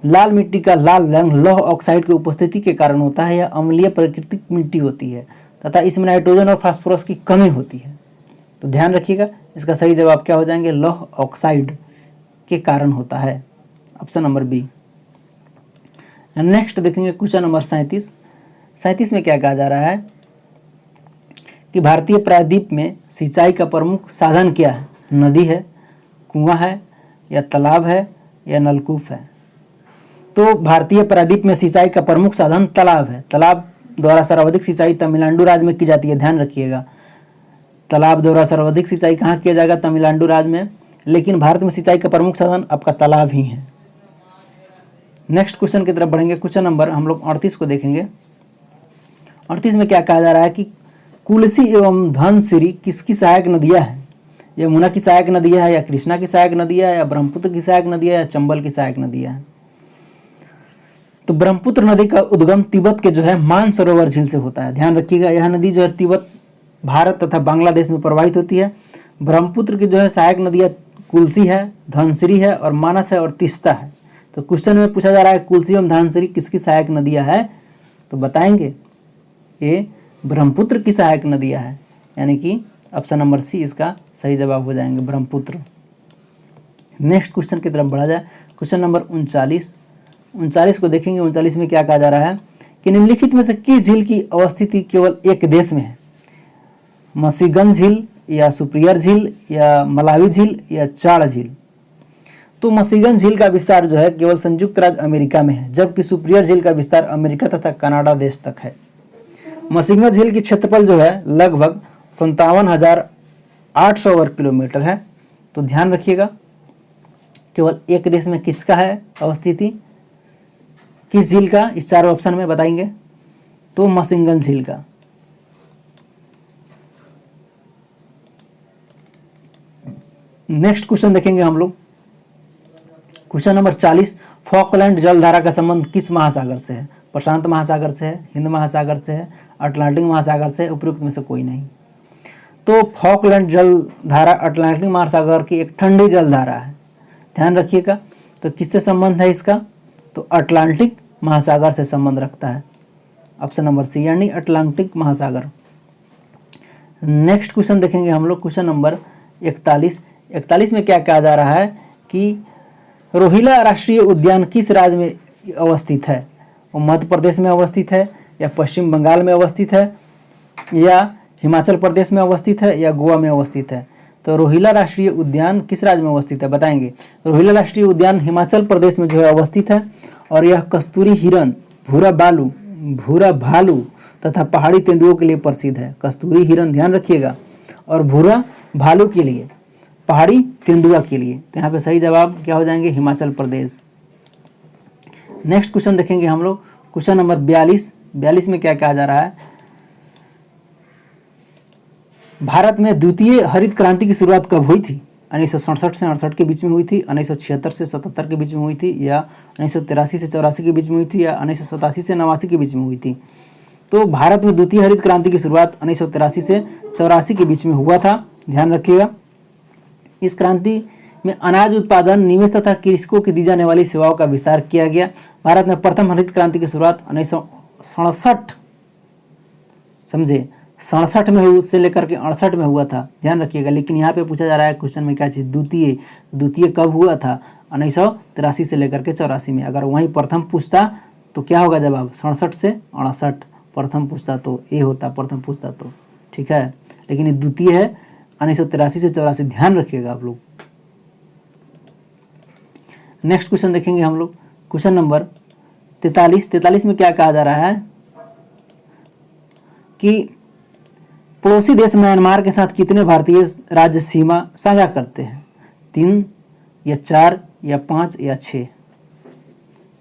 लाल मिट्टी का लाल रंग लौह ऑक्साइड की उपस्थिति के कारण होता है। यह अम्लीय प्राकृतिक मिट्टी होती है तथा इसमें नाइट्रोजन और फास्फोरस की कमी होती है। तो ध्यान रखिएगा इसका सही जवाब क्या हो जाएंगे, लौह ऑक्साइड के कारण होता है। Option number B. नेक्स्ट देखेंगे क्वेश्चन नंबर 37 में क्या कहा जा रहा है कि भारतीय प्रायद्वीप में सिंचाई का प्रमुख साधन क्या है। नदी है, कुआं है या तालाब है या नलकूप है। तो भारतीय प्रायद्वीप में सिंचाई का प्रमुख साधन तालाब है। तालाब द्वारा सर्वाधिक सिंचाई तमिलनाडु राज्य में की जाती है, ध्यान रखिएगा। तालाब द्वारा सर्वाधिक सिंचाई कहाँ किया जाएगा? तमिलनाडु राज्य में। लेकिन भारत में सिंचाई का प्रमुख साधन आपका तालाब ही है। नेक्स्ट क्वेश्चन की तरफ बढ़ेंगे। क्वेश्चन नंबर हम लोग 38 को देखेंगे। 38 में क्या कहा जा रहा है कि कुलसी एवं धनसिरी किसकी सहायक नदियाँ हैं? यमुना की सहायक नदियाँ है, या कृष्णा की सहायक नदियाँ है, या ब्रह्मपुत्र की सहायक नदियाँ है, या चंबल की सहायक नदियाँ हैं? तो ब्रह्मपुत्र नदी का उद्गम तिब्बत के जो है मानसरोवर झील से होता है। ध्यान रखिएगा, यह नदी जो है तिब्बत, भारत तथा बांग्लादेश में प्रवाहित होती है। ब्रह्मपुत्र की जो है सहायक नदियाँ कुलसी है, धनसिरी है, और मानस है, और तीस्ता है। तो क्वेश्चन में पूछा जा रहा है कुलसी एवं धनसिरी किसकी सहायक नदियाँ है? तो बताएंगे ये ब्रह्मपुत्र की सहायक नदियाँ है, यानी कि ऑप्शन नंबर सी इसका सही जवाब हो जाएंगे, ब्रह्मपुत्र। नेक्स्ट क्वेश्चन की तरफ बढ़ा जाए। क्वेश्चन नंबर 39 को देखेंगे। 39 में क्या कहा जा रहा है कि निम्नलिखित में से किस झील की अवस्थिति केवल एक देश में है? मसीगंज झील, या सुप्रियर झील, या मलावी झील, या चाड़ झील? तो मसीगंज झील का विस्तार जो है केवल संयुक्त राज्य अमेरिका में है, जबकि सुप्रियर झील का विस्तार अमेरिका तथा कनाडा देश तक है। मसीगंज झील की क्षेत्रफल जो है लगभग 57,800 वर्ग किलोमीटर है। तो ध्यान रखिएगा, केवल एक देश में किसका है अवस्थिति, किस झील का? इस चारों ऑप्शन में बताएंगे। तो मसीगंज झील का। नेक्स्ट क्वेश्चन देखेंगे हम लोग। क्वेश्चन नंबर 40, फॉकलैंड जलधारा का संबंध किस महासागर से है? प्रशांत महासागर से है, हिंद महासागर से है, अटलांटिक महासागर से, उपयुक्त में से कोई नहीं। तो फॉकलैंड जलधारा अटलांटिक महासागर की एक ठंडी जलधारा है, ध्यान रखिएगा। तो किससे संबंध है इसका? तो अटलांटिक महासागर से संबंध रखता है, ऑप्शन नंबर सी, यानी अटलांटिक महासागर। नेक्स्ट क्वेश्चन देखेंगे हम लोग। क्वेश्चन नंबर 41 में क्या कहा जा रहा है कि रोहिला राष्ट्रीय उद्यान किस राज्य में अवस्थित है? वो मध्य प्रदेश में अवस्थित है, या पश्चिम बंगाल में अवस्थित है, या हिमाचल प्रदेश में अवस्थित है, या गोवा में अवस्थित है? तो रोहिला राष्ट्रीय उद्यान किस राज्य में अवस्थित है बताएंगे। रोहिला राष्ट्रीय उद्यान हिमाचल प्रदेश में जो है अवस्थित है, और यह कस्तूरी हिरन, भूरा भालू तथा पहाड़ी तेंदुओं के लिए प्रसिद्ध है। कस्तूरी हिरन ध्यान रखिएगा, और भूरा भालू के लिए, पहाड़ी तेंदुआ के लिए। तो यहाँ पे सही जवाब क्या हो जाएंगे? हिमाचल प्रदेश। नेक्स्ट क्वेश्चन देखेंगे हम लोग। क्वेश्चन नंबर 42 में क्या कहा जा रहा है? भारत में द्वितीय हरित क्रांति की शुरुआत कब हुई थी? 1967 से 68 के बीच में हुई थी, 1976 से 77 के बीच में हुई थी, या 1983 से 84 के बीच में हुई थी, या 1987 से 89 के बीच में हुई थी? तो भारत में द्वितीय हरित क्रांति की शुरुआत 1983 से 84 के बीच में हुआ था, ध्यान रखिएगा। इस क्रांति में अनाज उत्पादन, निवेश तथा कृषकों की दी जाने वाली सेवाओं का विस्तार किया गया। भारत में प्रथम हरित क्रांति की शुरुआत 1967 समझे 67 में हुई, उससे लेकर के 68 में हुआ था, ध्यान रखिएगा। लेकिन यहाँ पे पूछा जा रहा है क्वेश्चन में क्या चीज़? द्वितीय कब हुआ था? 1983 से लेकर के 84 में। अगर वहीं प्रथम पूछता तो क्या होगा जवाब? 67 से 68। प्रथम पूछता तो ए होता, प्रथम पूछता तो, ठीक है। लेकिन ये द्वितीय है 1983 से 84, ध्यान रखिएगा आप लोग। नेक्स्ट क्वेश्चन देखेंगे हम लोग। क्वेश्चन नंबर 43 में क्या कहा जा रहा है कि पड़ोसी देश म्यांमार के साथ कितने भारतीय राज्य सीमा साझा करते हैं? 3 या 4 या 5 या 6?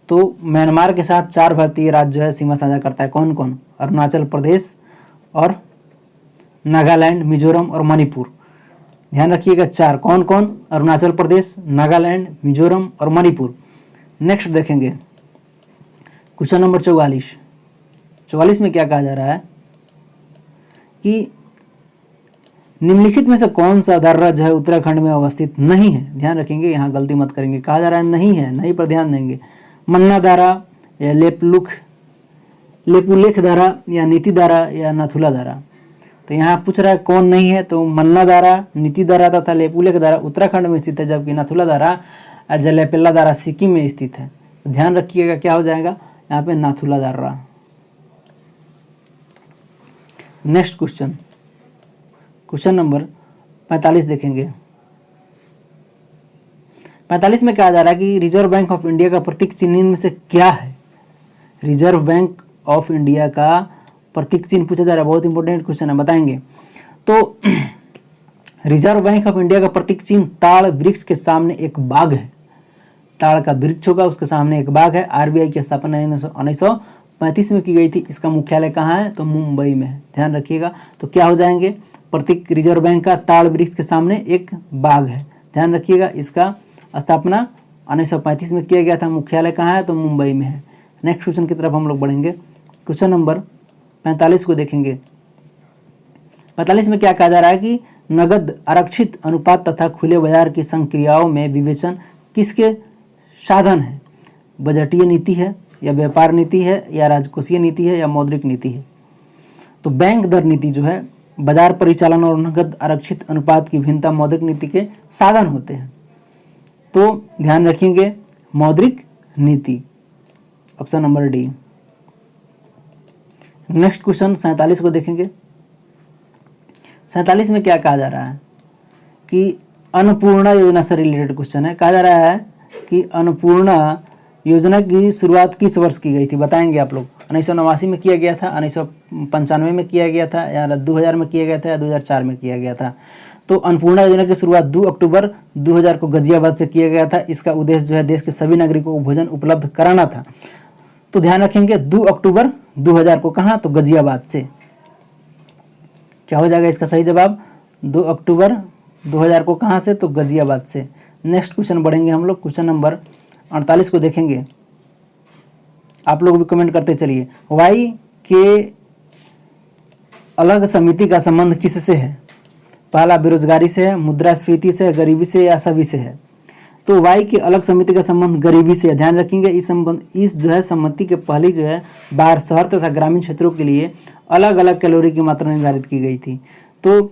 तो म्यांमार के साथ 4 भारतीय राज्य जो है सीमा साझा करता है। कौन कौन? अरुणाचल प्रदेश और नागालैंड, मिजोरम और मणिपुर। ध्यान रखिएगा 4 कौन कौन? अरुणाचल प्रदेश, नागालैंड, मिजोरम और मणिपुर। नेक्स्ट देखेंगे क्वेश्चन नंबर 44 में क्या कहा जा रहा है कि निम्नलिखित में से कौन सा दर्रा जो है उत्तराखंड में अवस्थित नहीं है? ध्यान रखेंगे, यहाँ गलती मत करेंगे। कहा जा रहा है नहीं है, नहीं पर ध्यान देंगे। मन्ना दारा, या लेपुलेख दारा, या नीति दारा, या नाथुला दारा? तो यहाँ पूछ रहा है कौन नहीं है, तो मन्ना दारा, नीति दारा तथा लेपुलेख दारा उत्तराखंड में स्थित है, जबकि नाथुला दारा, जलेपेला दारा सिक्किम में स्थित है। तो ध्यान रखिएगा क्या हो जाएगा यहाँ पे? Nathula Dara. Next question number 45 देखेंगे। 45 में कहा जा रहा है कि रिजर्व बैंक ऑफ इंडिया का प्रतीक चिन्ह में से क्या है। रिजर्व बैंक ऑफ इंडिया का प्रतीक चिन्ह पूछा जा रहा है, बहुत इंपॉर्टेंट क्वेश्चन है, बताएंगे। तो रिजर्व बैंक ऑफ इंडिया का प्रतीक चिन्ह ताड़ वृक्ष के सामने एक बाघ है। ताड़ का वृक्ष होगा, उसके सामने एक बाघ है। आरबीआई की स्थापना 1935 में की गई थी। इसका मुख्यालय कहाँ है, तो मुंबई में है, ध्यान रखिएगा। तो क्या हो जाएंगे, प्रतीक रिजर्व बैंक का ताड़ वृक्ष के सामने एक बाघ है, ध्यान रखिएगा। इसका स्थापना 1935 में किया गया था। मुख्यालय कहाँ है, तो मुंबई में है। नेक्स्ट क्वेश्चन की तरफ हम लोग बढ़ेंगे। क्वेश्चन नंबर 45 को देखेंगे। 45 में क्या कहा जा रहा है कि नगद आरक्षित अनुपात तथा खुले बाजार की संक्रियाओं में विवेचन किसके साधन है। बजटीय नीति है, या व्यापार नीति है, या राजकोषीय नीति है, या मौद्रिक नीति है। तो बैंक दर नीति जो है बाजार परिचालन और नगद आरक्षित अनुपात की भिन्नता मौद्रिक नीति के साधन होते हैं। तो ध्यान रखेंगे मौद्रिक नीति, option number D. Next question 47 को देखेंगे। 47 में क्या कहा जा रहा है कि अन्नपूर्णा योजना से रिलेटेड क्वेश्चन है। कहा जा रहा है कि अन्नपूर्णा योजना की शुरुआत किस वर्ष की गई थी, बताएंगे आप लोग। 1989 में किया गया था, 1995 में किया गया था, या 2000 में किया गया था, या 2004 में किया गया था। तो अन्नपूर्णा योजना की शुरुआत 2 अक्टूबर 2000 को गाजियाबाद से किया गया था। इसका उद्देश्य जो है देश के सभी नागरिकों को भोजन उपलब्ध कराना था। तो ध्यान रखेंगे 2 अक्टूबर 2000 को, कहाँ, तो गाजियाबाद से। क्या हो जाएगा इसका सही जवाब, 2 अक्टूबर 2000 को, कहाँ से, तो गाजियाबाद से। नेक्स्ट क्वेश्चन बढ़ेंगे हम लोग। क्वेश्चन नंबर 48 को देखेंगे। आप लोग भी कमेंट करते चलिए। वाई के अलग समिति का संबंध किससे है। पहला बेरोजगारी से है, मुद्रास्फीति से, गरीबी से, या सभी से है। तो वाई की अलग समिति का संबंध गरीबी से है। ध्यान रखेंगे इस जो है समिति के पहली जो है बाहर शहर तथा ग्रामीण क्षेत्रों के लिए अलग अलग कैलोरी की मात्रा निर्धारित की गई थी। तो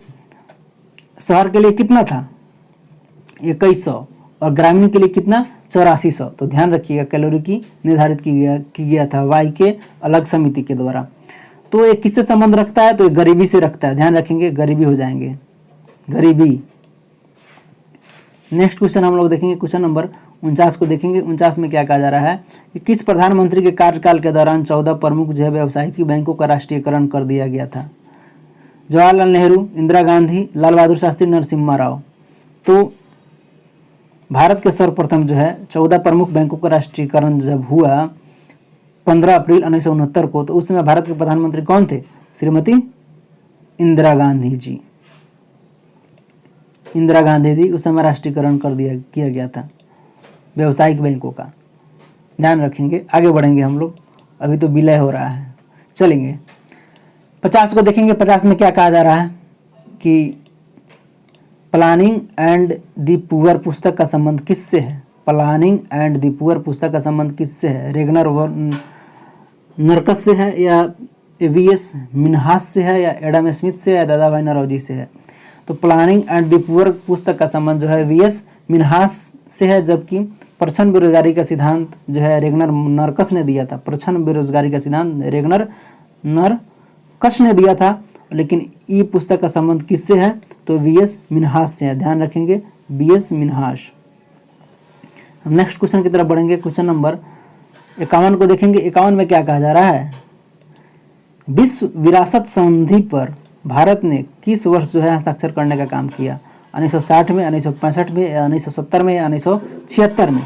शहर के लिए कितना था, 2100, और ग्रामीण के लिए कितना, 8400। तो ध्यान रखिएगा कैलोरी की निर्धारित की गया था वाई के अलग समिति के द्वारा। तो ये किससे संबंध रखता है, तो ये गरीबी से रखता है। ध्यान रखेंगे गरीबी हो जाएंगे, गरीबी। नेक्स्ट क्वेश्चन हम लोग देखेंगे। क्वेश्चन नंबर 49 को देखेंगे। 49 में क्या कहा जा रहा है कि किस प्रधानमंत्री के कार्यकाल के दौरान 14 प्रमुख जो है व्यावसायिक बैंकों का राष्ट्रीयकरण कर दिया गया था। जवाहरलाल नेहरू, इंदिरा गांधी, लाल बहादुर शास्त्री, नरसिम्हा राव। तो भारत के सर्वप्रथम जो है 14 प्रमुख बैंकों का राष्ट्रीयकरण जब हुआ 15 अप्रैल 1969 को, तो उस समय भारत के प्रधानमंत्री कौन थे, श्रीमती इंदिरा गांधी जी। इंदिरा गांधी जी उस समय राष्ट्रीयकरण किया गया था व्यावसायिक बैंकों का। ध्यान रखेंगे, आगे बढ़ेंगे हम लोग, अभी तो विलय हो रहा है। चलेंगे 50 को देखेंगे। 50 में क्या कहा जा रहा है कि प्लानिंग एंड द पुअर पुस्तक का संबंध किससे है। प्लानिंग एंड द पुअर पुस्तक का संबंध किससे है, रेगनर नरकस से है, या एवीएस मिन्हास से है, या एडम स्मिथ से, या दादा भाई नौरोजी से है। तो प्लानिंग एंड द पुअर पुस्तक का संबंध जो है वीएस मिन्हास से है, जबकि प्रछन्न बेरोजगारी का सिद्धांत जो है रेगनर नरकस ने दिया था। प्रछन्न बेरोजगारी का सिद्धांत रेगनर नरकस ने दिया था, लेकिन ये पुस्तक का संबंध किससे है, तो वीएस मिन्हास से है। ध्यान रखेंगे वीएस मिन्हास। नेक्स्ट क्वेश्चन की तरफ बढ़ेंगे। क्वेश्चन नंबर 51 को देखेंगे। 51 में क्या कहा जा रहा है, विश्व विरासत संधि पर भारत ने किस वर्ष जो है हस्ताक्षर करने का काम किया, 1960 में, 1965 में, 1970 में, या 1976 में।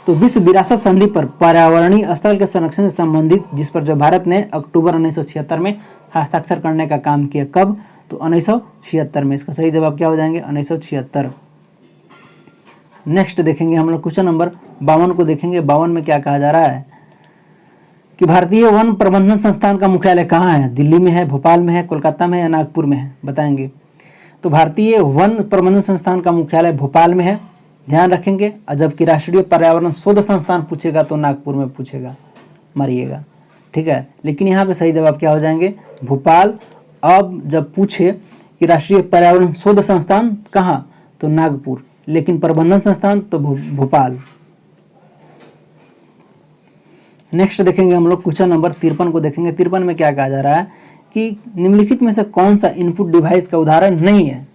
तो विश्व विरासत संधि पर पर्यावरणीय स्थल के संरक्षण से संबंधित जिस पर जो भारत ने अक्टूबर 1976 में हस्ताक्षर करने का काम किया, कब, तो 1976 में। इसका सही जवाब क्या हो जाएंगे, 1976। नेक्स्ट देखेंगे हम लोग क्वेश्चन नंबर 52 को देखेंगे। 52 में क्या कहा जा रहा है कि भारतीय वन प्रबंधन संस्थान का मुख्यालय कहाँ है, दिल्ली में है, भोपाल में है, कोलकाता में है, या नागपुर में है, बताएंगे। तो भारतीय वन प्रबंधन संस्थान का मुख्यालय भोपाल में है। ध्यान रखेंगे, और जबकि राष्ट्रीय पर्यावरण शोध संस्थान पूछेगा तो नागपुर में पूछेगा, मारिएगा, ठीक है। लेकिन यहाँ पे सही जवाब क्या हो जाएंगे, भोपाल। अब जब पूछे कि राष्ट्रीय पर्यावरण शोध संस्थान कहाँ, तो नागपुर, लेकिन प्रबंधन संस्थान तो भोपाल। नेक्स्ट देखेंगे हम लोग क्वेश्चन नंबर 53 को देखेंगे। 53 में क्या कहा जा रहा है कि निम्नलिखित में से कौन सा इनपुट डिवाइस का उदाहरण नहीं है,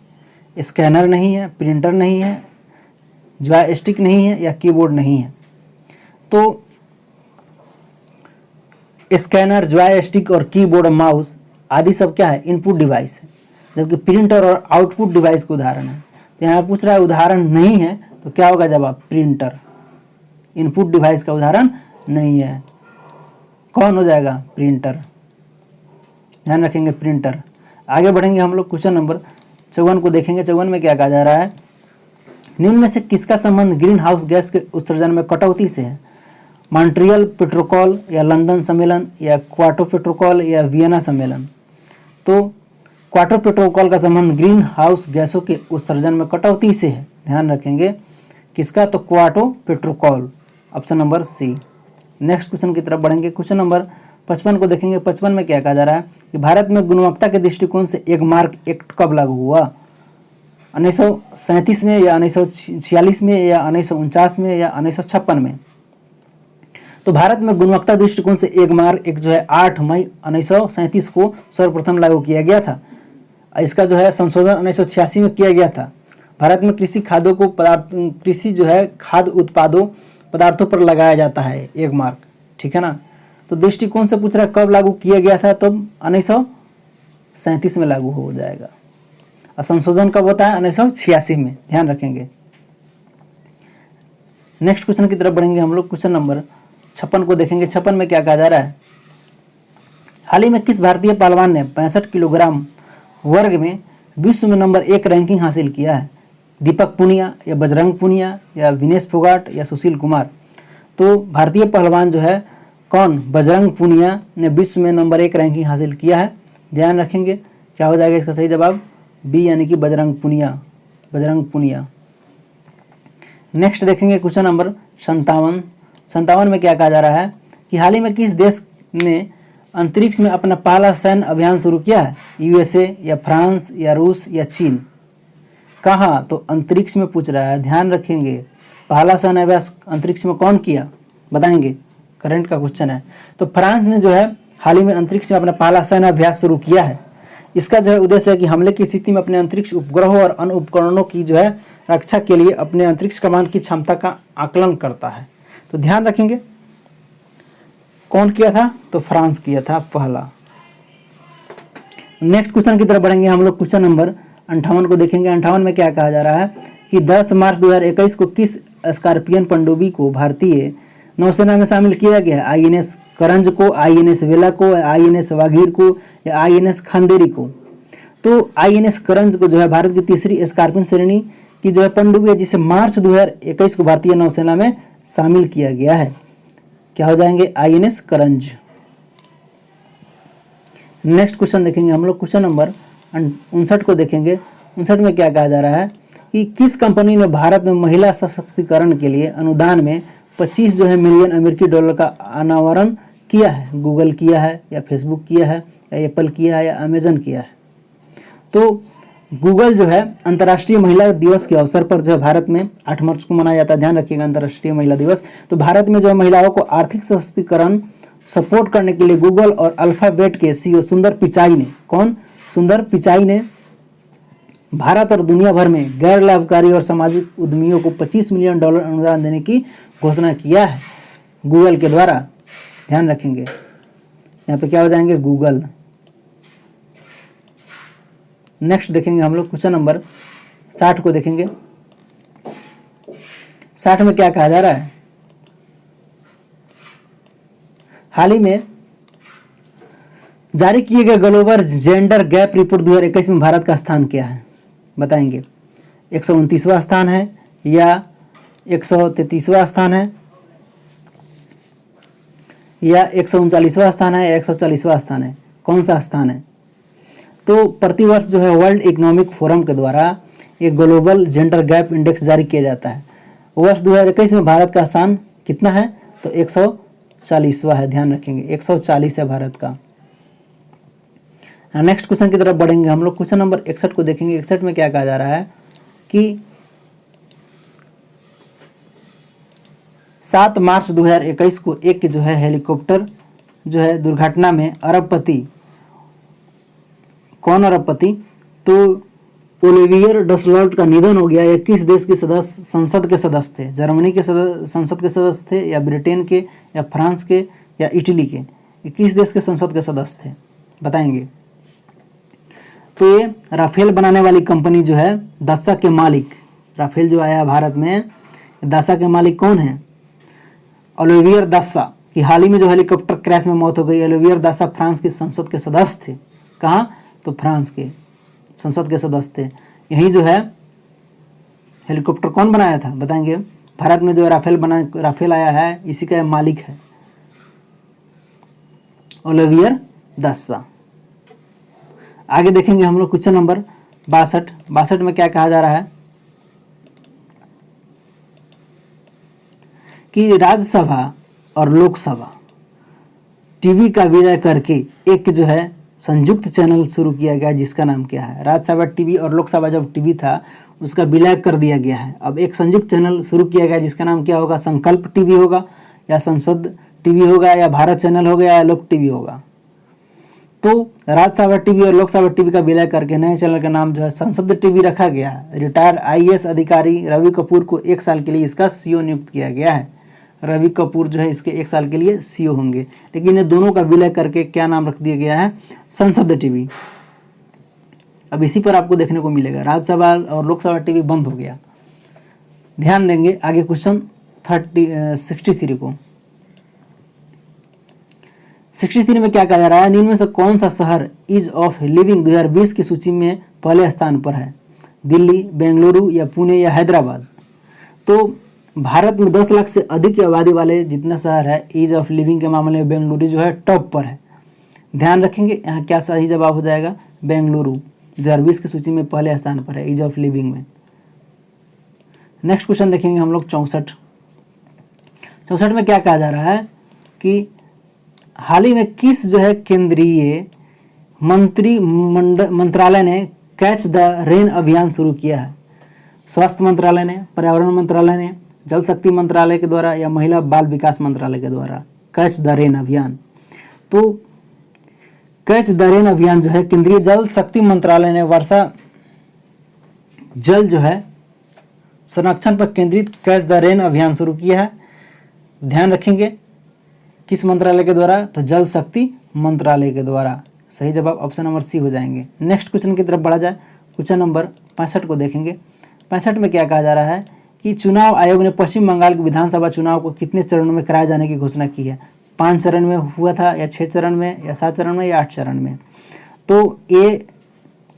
स्कैनर नहीं है, प्रिंटर नहीं है, जॉयस्टिक नहीं है या कीबोर्ड नहीं है। तो स्कैनर, जॉयस्टिक और कीबोर्ड, माउस आदि सब क्या है, इनपुट डिवाइस है, जबकि प्रिंटर और आउटपुट डिवाइस का उदाहरण है। तो यहाँ पूछ रहा है उदाहरण नहीं है, तो क्या होगा जवाब, प्रिंटर। इनपुट डिवाइस का उदाहरण नहीं है, कौन हो जाएगा, प्रिंटर। ध्यान रखेंगे, प्रिंटर। आगे बढ़ेंगे हम लोग, क्वेश्चन नंबर 54 को देखेंगे। 54 में क्या कहा जा रहा है, निम्न में से किसका संबंध ग्रीन हाउस गैस के उत्सर्जन में कटौती से है, मॉन्ट्रियल प्रोटोकॉल या लंदन सम्मेलन या क्वाटो प्रोटोकॉल या वियना सम्मेलन। तो क्वाटो प्रोटोकॉल का संबंध ग्रीन हाउस गैसों के उत्सर्जन में कटौती से है। ध्यान रखेंगे किसका, तो Kyoto protocol, option number C. Next question की तरफ बढ़ेंगे। क्वेश्चन नंबर 55 को देखेंगे। 55 में क्या कहा जा रहा है कि भारत में गुणवत्ता के दृष्टिकोण से एक मार्क एक्ट कब लागू हुआ, 1937 में या 1946 में या 1949 में या 1956 में। तो भारत में गुणवत्ता दृष्टिकोण से एक मार्क एक्ट जो है 8 मई 1937 को सर्वप्रथम लागू किया गया था। इसका जो है संशोधन 1986 में किया गया था। भारत में कृषि खाद्यों को कृषि जो है खाद्य उत्पादों पदार्थों पर लगाया जाता है एक मार्क, ठीक है ना। तो दृष्टिकोण से पूछ रहा है कब लागू किया गया था, तो 1937 में लागू हो जाएगा। और संशोधन कब होता है, 1986 में। ध्यान रखेंगे। नेक्स्ट क्वेश्चन की तरफ बढ़ेंगे हम लोग। क्वेश्चन नंबर 56 को देखेंगे। 56 में क्या कहा जा रहा है, हाल ही में किस भारतीय पहलवान ने 65 किलोग्राम वर्ग में विश्व में नंबर 1 रैंकिंग हासिल किया है, दीपक पुनिया या बजरंग पुनिया या विनेश फोगाट या सुशील कुमार। तो भारतीय पहलवान जो है कौन, बजरंग पुनिया ने विश्व में नंबर 1 रैंकिंग हासिल किया है। ध्यान रखेंगे क्या हो जाएगा इसका सही जवाब, बी यानी कि बजरंग पुनिया, बजरंग पुनिया। नेक्स्ट देखेंगे क्वेश्चन नंबर 57 में क्या कहा जा रहा है कि हाल ही में किस देश ने अंतरिक्ष में अपना पहला सैन्य अभियान शुरू किया है, यूएसए या फ्रांस या रूस या चीन। कहाँ, तो अंतरिक्ष में पूछ रहा है। ध्यान रखेंगे पहला सैन्य अभ्यास अंतरिक्ष में कौन किया, बताएंगे, करंट का क्वेश्चन है। तो फ्रांस ने जो है हाल ही में अंतरिक्ष में अपना पहला सैन्य अभ्यास शुरू किया है। इसका जो है उद्देश्य है कि हमले की स्थिति में अपने अंतरिक्ष उपग्रहों और अन्य उपकरणों की जो है रक्षा के लिए अपने अंतरिक्ष कमान की क्षमता का आकलन करता है। तो ध्यान रखेंगे कौन किया था, तो फ्रांस किया था पहला। नेक्स्ट क्वेश्चन की तरफ बढ़ेंगे हम लोग। क्वेश्चन नंबर 58 को देखेंगे। 58 में क्या कहा जा रहा है कि 10 मार्च 2021 को किस स्कॉर्पियन पनडुब्बी को भारतीय नौसेना में शामिल किया गया है, आईएनएस करंज को, आईएनएस वेला को, आईएनएस वागीर को या आईएनएस खांदेरी को। तो आईएनएस करंज को जो है भारत की तीसरी स्कॉर्पियन श्रेणी की जो है पनडुब्बी है, जिसे मार्च 2021 को भारतीय नौसेना में शामिल किया गया है। क्या हो जाएंगे, आईएनएस करंज। नेक्स्ट क्वेश्चन देखेंगे हम लोग। क्वेश्चन नंबर 59 को देखेंगे। 59 में क्या कहा जा रहा है कि किस कंपनी ने भारत में महिला सशक्तिकरण के लिए अनुदान में 25 जो है मिलियन अमेरिकी डॉलर का अनावरण किया है, गूगल किया है या फेसबुक किया है या एप्पल किया है या अमेजन किया है। तो गूगल जो है अंतर्राष्ट्रीय महिला दिवस के अवसर पर जो है भारत में 8 मार्च को मनाया जाता है। ध्यान रखिएगा, अंतर्राष्ट्रीय महिला दिवस। तो भारत में जो है महिलाओं को आर्थिक सशक्तिकरण सपोर्ट करने के लिए गूगल और अल्फाबेट के सीईओ सुंदर पिचाई ने, कौन, सुंदर पिचाई ने भारत और दुनिया भर में गैर लाभकारी और सामाजिक उद्यमियों को 25 मिलियन डॉलर अनुदान देने की घोषणा किया है गूगल के द्वारा। ध्यान रखेंगे यहाँ पे क्या हो जाएंगे, गूगल। नेक्स्ट देखेंगे हम लोग। क्वेश्चन नंबर 60 को देखेंगे। 60 में क्या कहा जा रहा है, हाल ही में जारी किए गए ग्लोबल जेंडर गैप रिपोर्ट 2021 में भारत का स्थान क्या है, बताएंगे। 129वां स्थान है या 133वां स्थान है या 139वां स्थान है या 140वां स्थान है, कौन सा स्थान है। तो प्रतिवर्ष जो है वर्ल्ड इकोनॉमिक फोरम के द्वारा एक ग्लोबल जेंडर गैप इंडेक्स जारी किया जाता है। वर्ष 2021 में भारत का स्थान कितना है, तो 140वां है। ध्यान रखेंगे 140 है भारत का। नेक्स्ट क्वेश्चन की तरफ बढ़ेंगे हम लोग। क्वेश्चन नंबर 61 को देखेंगे। 61 में क्या कहा जा रहा है कि 7 मार्च 2021 को एक जो है हेलीकॉप्टर जो है दुर्घटना में अरबपति, कौन अरबपति, तो ओलिवियर डसलॉर्ट का निधन हो गया, या किस देश के सदस्य संसद के सदस्य थे? जर्मनी के संसद के सदस्य थे, या ब्रिटेन के, या फ्रांस के, या इटली के? ये किस देश के संसद के सदस्य थे बताएंगे? तो ये राफेल बनाने वाली कंपनी जो है दासा के मालिक, राफेल जो आया भारत में, दासा के मालिक कौन है? ओलिवियर दासा की हाल ही में जो हेलीकॉप्टर क्रैश में मौत हो गई। ओलिवियर दासा फ्रांस के संसद के सदस्य थे। कहाँ? तो फ्रांस के संसद के सदस्य थे। यही जो है हेलीकॉप्टर कौन बनाया था बताएंगे? भारत में जो राफेल आया है इसी का मालिक है ओलिवियर दासा। आगे देखेंगे हम लोग क्वेश्चन नंबर 62 में क्या कहा जा रहा है कि राज्यसभा और लोकसभा टीवी का विलय करके एक जो है संयुक्त चैनल शुरू किया गया, जिसका नाम क्या है? राज्यसभा टीवी और लोकसभा जब टीवी था उसका विलय कर दिया गया है। अब एक संयुक्त चैनल शुरू किया गया जिसका नाम क्या होगा? संकल्प टीवी होगा, या संसद टीवी होगा, या भारत चैनल होगा, या लोक टीवी होगा। तो राज्यसभा टीवी और लोकसभा टीवी का विलय करके नए चैनल का नाम जो है संसद टीवी रखा गया है। रिटायर्ड आईएएस अधिकारी रवि कपूर को 1 साल के लिए इसका सीईओ नियुक्त किया गया है। रवि कपूर जो है इसके 1 साल के लिए सीईओ होंगे। लेकिन ये दोनों का विलय करके क्या नाम रख दिया गया है? संसद टीवी। अब इसी पर आपको देखने को मिलेगा, राज्यसभा और लोकसभा टीवी बंद हो गया। ध्यान देंगे आगे क्वेश्चन 63 को। 63 में क्या कहा जा रहा है? निम्न में से कौन सा शहर ईज ऑफ लिविंग 2020 की सूची में पहले स्थान पर है? दिल्ली, बेंगलुरु, या पुणे, या हैदराबाद? तो भारत में 10 लाख से अधिक की आबादी वाले जितना शहर है ईज ऑफ लिविंग के मामले में बेंगलुरु जो है टॉप पर है। ध्यान रखेंगे यहाँ क्या सही जवाब हो जाएगा? बेंगलुरु 2020 की सूची में पहले स्थान पर है ईज ऑफ लिविंग में। नेक्स्ट क्वेश्चन देखेंगे हम लोग 64 में क्या कहा जा रहा है कि हाल ही में किस जो है केंद्रीय मंत्रालय ने कैच द रेन अभियान शुरू किया है? स्वास्थ्य मंत्रालय ने, पर्यावरण मंत्रालय ने, जल शक्ति मंत्रालय के द्वारा, या महिला बाल विकास मंत्रालय के द्वारा? कैच द रेन अभियान। तो कैच द रेन अभियान जो है केंद्रीय जल शक्ति मंत्रालय ने वर्षा जल जो है संरक्षण पर केंद्रित कैच द रेन अभियान शुरू किया है। ध्यान रखेंगे किस मंत्रालय के द्वारा? तो जल शक्ति मंत्रालय के द्वारा। सही जवाब ऑप्शन नंबर सी हो जाएंगे। नेक्स्ट क्वेश्चन की तरफ बढ़ा जाए, क्वेश्चन नंबर 65 को देखेंगे। 65 में क्या कहा जा रहा है कि चुनाव आयोग ने पश्चिम बंगाल के विधानसभा चुनाव को कितने चरणों में कराए जाने की घोषणा की है? 5 चरण में हुआ था, या 6 चरण में, या 7 चरण में, या 8 चरण में? तो ये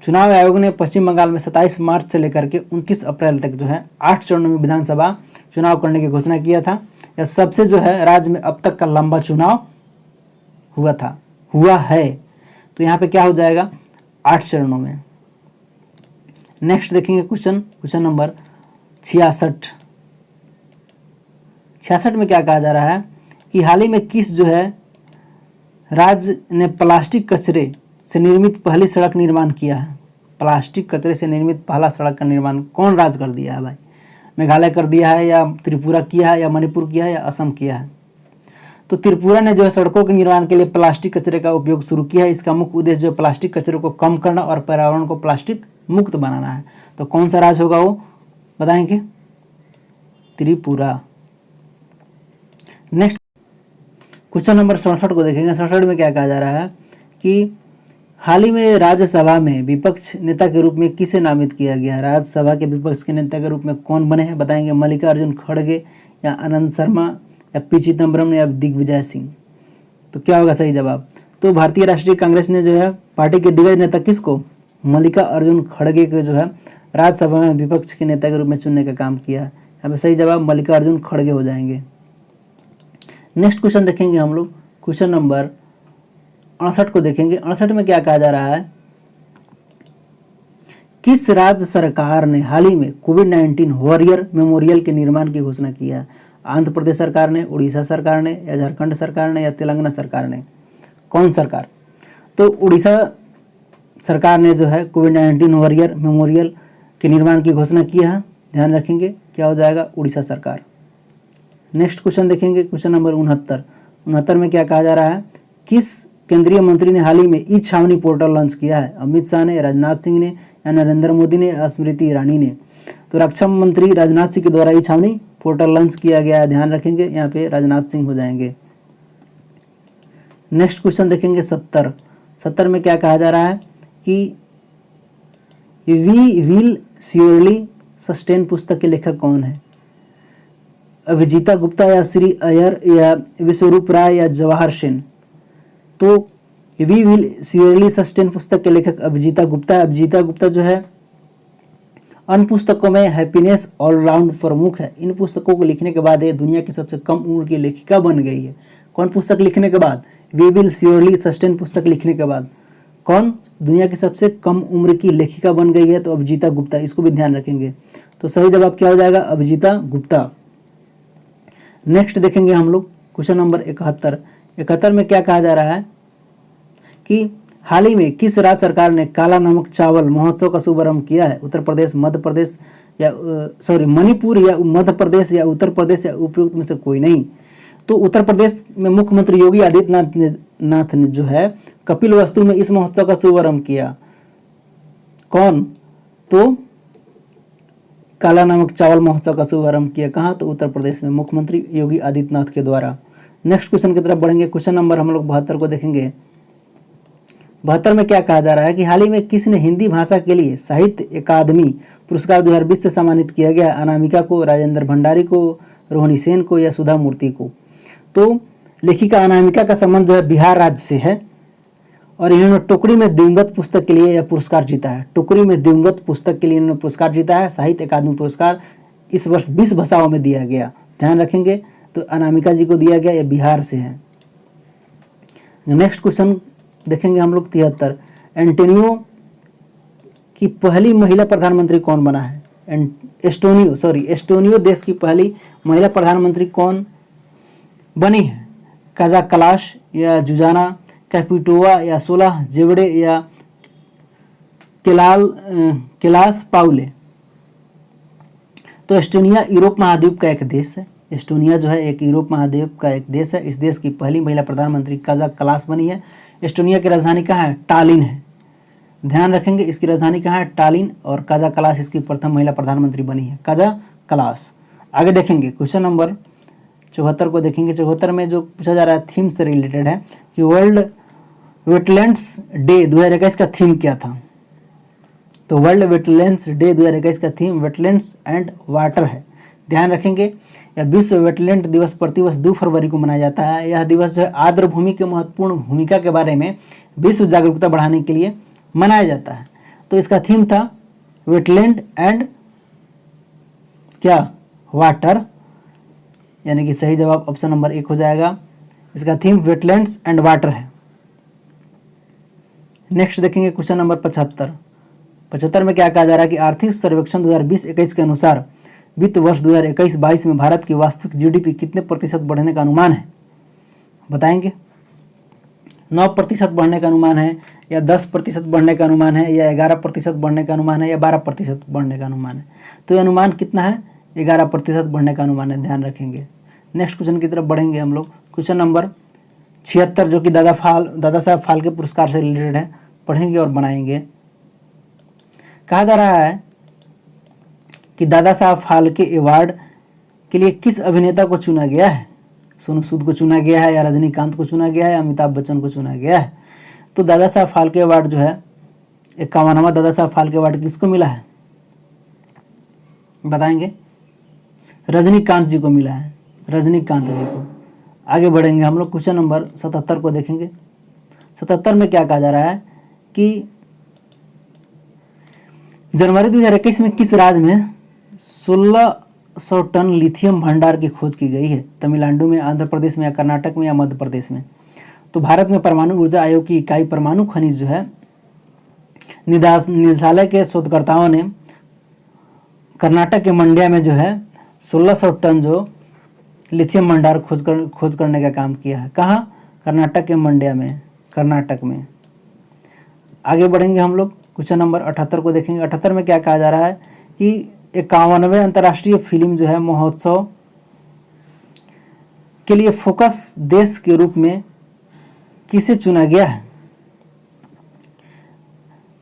चुनाव आयोग ने पश्चिम बंगाल में 27 मार्च से लेकर के 29 अप्रैल तक जो है 8 चरणों में विधानसभा चुनाव करने की घोषणा किया था। यह सबसे जो है राज्य में अब तक का लंबा चुनाव हुआ है। तो यहाँ पे क्या हो जाएगा? 8 चरणों में। नेक्स्ट देखेंगे क्वेश्चन नंबर 66 में क्या कहा जा रहा है कि हाल ही में किस जो है राज्य ने प्लास्टिक कचरे से निर्मित पहली सड़क निर्माण किया है? प्लास्टिक कचरे से निर्मित पहला सड़क का निर्माण कौन राज्य कर दिया है भाई? मेघालय कर दिया है, या त्रिपुरा किया है, या मणिपुर किया है, या असम किया है? तो त्रिपुरा ने जो है सड़कों के निर्माण के लिए प्लास्टिक कचरे का उपयोग शुरू किया है। इसका मुख्य उद्देश्य जो है प्लास्टिक कचरे को कम करना और पर्यावरण को प्लास्टिक मुक्त बनाना है। तो कौन सा राज्य होगा वो बताएंगे? त्रिपुरा। नेक्स्ट क्वेश्चन नंबर 67 को देखेंगे। 67 में क्या कहा जा रहा है कि हाल ही में राज्यसभा में विपक्ष नेता के रूप में किसे नामित किया गया? राज्यसभा के विपक्ष के नेता के रूप में कौन बने हैं बताएंगे? मल्लिकार्जुन खड़गे, या आनंद शर्मा, या पी चिदम्बरम, या दिग्विजय सिंह? तो क्या होगा सही जवाब? तो भारतीय राष्ट्रीय कांग्रेस ने जो है पार्टी के दिग्गज नेता किसको? मल्लिकार्जुन खड़गे को जो है राज्यसभा में विपक्ष के नेता के रूप में चुनने का काम किया। यहाँ पे सही जवाब मल्लिकार्जुन खड़गे हो जाएंगे। नेक्स्ट क्वेश्चन देखेंगे हम लोग, क्वेश्चन नंबर 68 को देखेंगे। 68 में क्या कहा जा रहा है? किस राज्य सरकार ने हाल ही में कोविड-19 वॉरियर मेमोरियल के निर्माण की घोषणा की है? आंध्र प्रदेश सरकार ने, उड़ीसा सरकार ने, या झारखंड सरकार ने, या तेलंगाना सरकार ने? कौन सरकार? तो उड़ीसा सरकार ने जो है कोविड-19 वॉरियर मेमोरियल के निर्माण की घोषणा की है। ध्यान रखेंगे क्या हो जाएगा? उड़ीसा सरकार। नेक्स्ट क्वेश्चन देखेंगे, क्वेश्चन नंबर 69 में क्या कहा जा रहा है? किस केंद्रीय मंत्री ने हाल ही में ई छावनी पोर्टल लॉन्च किया है? अमित शाह ने, राजनाथ सिंह ने, या नरेंद्र मोदी ने या स्मृति ईरानी ने। तो रक्षा मंत्री राजनाथ सिंह के द्वारा ये छावनी पोर्टल लॉन्च किया गया है, ध्यान रखेंगे, यहाँ पे राजनाथ सिंह हो जाएंगे। नेक्स्ट क्वेश्चन देखेंगे 70 में क्या कहा जा रहा है कि वी विल श्योरली सस्टेन पुस्तक के लेखक कौन है? अभिजीता गुप्ता या श्री अय्यर या विश्वरूप राय या जवाहर सेन। तो वी विल श्योरली सस्टेन पुस्तक के लेखक अभिजीता गुप्ता है। अभिजीता गुप्ता जो है अन्य पुस्तकों में हैप्पीनेस ऑलराउंड प्रमुख है। इन पुस्तकों को लिखने के बाद ये दुनिया की सबसे कम उम्र की लेखिका बन गई है। कौन पुस्तक लिखने के बाद? वी विल श्योरली सस्टेन पुस्तक लिखने के बाद कौन दुनिया की सबसे कम उम्र की लेखिका बन गई है? तो अभिजीता गुप्ता, इसको भी ध्यान रखेंगे। तो सही जवाब क्या हो जाएगा? अभिजीता गुप्ता। नेक्स्ट देखेंगे हम लोग क्वेश्चन नंबर 71 में क्या कहा जा रहा है कि हाल ही में किस राज्य सरकार ने काला नमक चावल महोत्सव का शुभारंभ किया है? उत्तर प्रदेश, मध्य प्रदेश या मणिपुर या मध्य प्रदेश या उत्तर प्रदेश या उपयुक्त में से कोई नहीं। तो उत्तर प्रदेश में मुख्यमंत्री योगी आदित्यनाथ ने जो है कपिल वस्तु में इस महोत्सव का शुभारंभ किया। कौन? तो काला नमक चावल महोत्सव का शुभारंभ किया। कहाँ? तो उत्तर प्रदेश में मुख्यमंत्री योगी आदित्यनाथ के द्वारा। नेक्स्ट क्वेश्चन की तरफ बढ़ेंगे। क्वेश्चन नंबर हम लोग 72 को देखेंगे। 72 में क्या कहा जा रहा है कि हाल ही में किसने हिंदी भाषा के लिए साहित्य अकादमी पुरस्कार 2020 से सम्मानित किया गया? अनामिका को, राजेंद्र भंडारी को, रोहिणी सेन को या सुधा मूर्ति को। तो लेखिका अनामिका का संबंध जो है बिहार राज्य से है और इन्होंने टुकड़ी में दिवंगत पुस्तक के लिए यह पुरस्कार जीता है। टुकड़ी में दिवंगत पुस्तक के लिए इन्होंने पुरस्कार जीता है। साहित्य अकादमी पुरस्कार इस वर्ष 20 भाषाओं में दिया गया, ध्यान रखेंगे। तो अनामिका जी को दिया गया, यह बिहार से है। नेक्स्ट क्वेश्चन देखेंगे हम लोग 73। एंटोनियो की पहली महिला प्रधानमंत्री कौन बना है? एस्टोनियो देश की पहली महिला प्रधानमंत्री कौन बनी है? काजा कलाश या जुजाना कैपिटोवा या सोला जेवड़े या केलास पाउले। तो एस्टोनिया यूरोप महाद्वीप का एक देश है। एस्टोनिया जो है एक यूरोप महाद्वीप का एक देश है। इस देश की पहली महिला प्रधानमंत्री काजा कलाश बनी है। एस्टोनिया की राजधानी कहाँ है? टालिन है, ध्यान रखेंगे। इसकी राजधानी कहाँ है? टालिन। और काजा कलाश इसकी प्रथम महिला प्रधानमंत्री बनी है, काजा कलाश। आगे देखेंगे क्वेश्चन नंबर 74 को देखेंगे। 74 में जो पूछा जा रहा है थीम से रिलेटेड है कि वर्ल्ड वेटलैंड्स डे 2021 का थीम क्या था? तो वर्ल्ड वेटलैंड्स डे 2021 का थीम वेटलैंड्स एंड वाटर है, ध्यान रखेंगे। यह विश्व वेटलैंड दिवस प्रतिवर्ष 2 फरवरी को मनाया जाता है। यह दिवस जो है आर्द्र भूमि के महत्वपूर्ण भूमिका के बारे में विश्व जागरूकता बढ़ाने के लिए मनाया जाता है। तो इसका थीम था वेटलैंड एंड क्या? वाटर, यानी कि सही जवाब ऑप्शन नंबर 1 हो जाएगा। इसका थीम वेटलैंड्स एंड वाटर है। नेक्स्ट देखेंगे क्वेश्चन नंबर 75 में क्या कहा जा रहा है कि आर्थिक सर्वेक्षण 2020-21 के अनुसार वित्त वर्ष 2021-22 में भारत की वास्तविक जीडीपी कितने प्रतिशत बढ़ने का अनुमान है? बताएंगे। 9% बढ़ने का अनुमान है या 10% बढ़ने का अनुमान है या 11% बढ़ने का अनुमान है या 12% बढ़ने का अनुमान है? तो ये अनुमान कितना है? 11% बढ़ने का अनुमान है, ध्यान रखेंगे। नेक्स्ट क्वेश्चन की तरफ बढ़ेंगे हम लोग। क्वेश्चन नंबर 76 जो कि दादा साहब फाल्के पुरस्कार से रिलेटेड है, पढ़ेंगे और बनाएंगे। कहा जा रहा है कि दादा साहब फाल्के अवार्ड के लिए किस अभिनेता को चुना गया है? सोनू सूद को चुना गया है या रजनीकांत को चुना गया है या अमिताभ बच्चन को चुना गया है? तो दादा साहब फाल्के अवार्ड जो है 51वां दादा साहब फाल्के अवार्ड किसको मिला है? बताएंगे। रजनीकांत जी को मिला है, रजनीकांत जी को। आगे बढ़ेंगे हम लोग। क्वेश्चन नंबर 77 को देखेंगे। 77 में क्या कहा जा रहा है कि जनवरी 2021 में किस राज्य में 1600 टन लिथियम भंडार की खोज की गई है? तमिलनाडु में, आंध्र प्रदेश में या कर्नाटक में या मध्य प्रदेश में? तो भारत में परमाणु ऊर्जा आयोग की इकाई परमाणु खनिज जो है निदेशालय के शोधकर्ताओं ने कर्नाटक के मंड्या में जो है 1600 टन जो लिथियम भंडार खोज करने का काम किया है। कहाँ? कर्नाटक के मंड्या में, कर्नाटक में। आगे बढ़ेंगे हम लोग। क्वेश्चन नंबर 78 को देखेंगे। 78 में क्या कहा जा रहा है कि 51वें अंतर्राष्ट्रीय फिल्म जो है महोत्सव के लिए फोकस देश के रूप में किसे चुना गया है?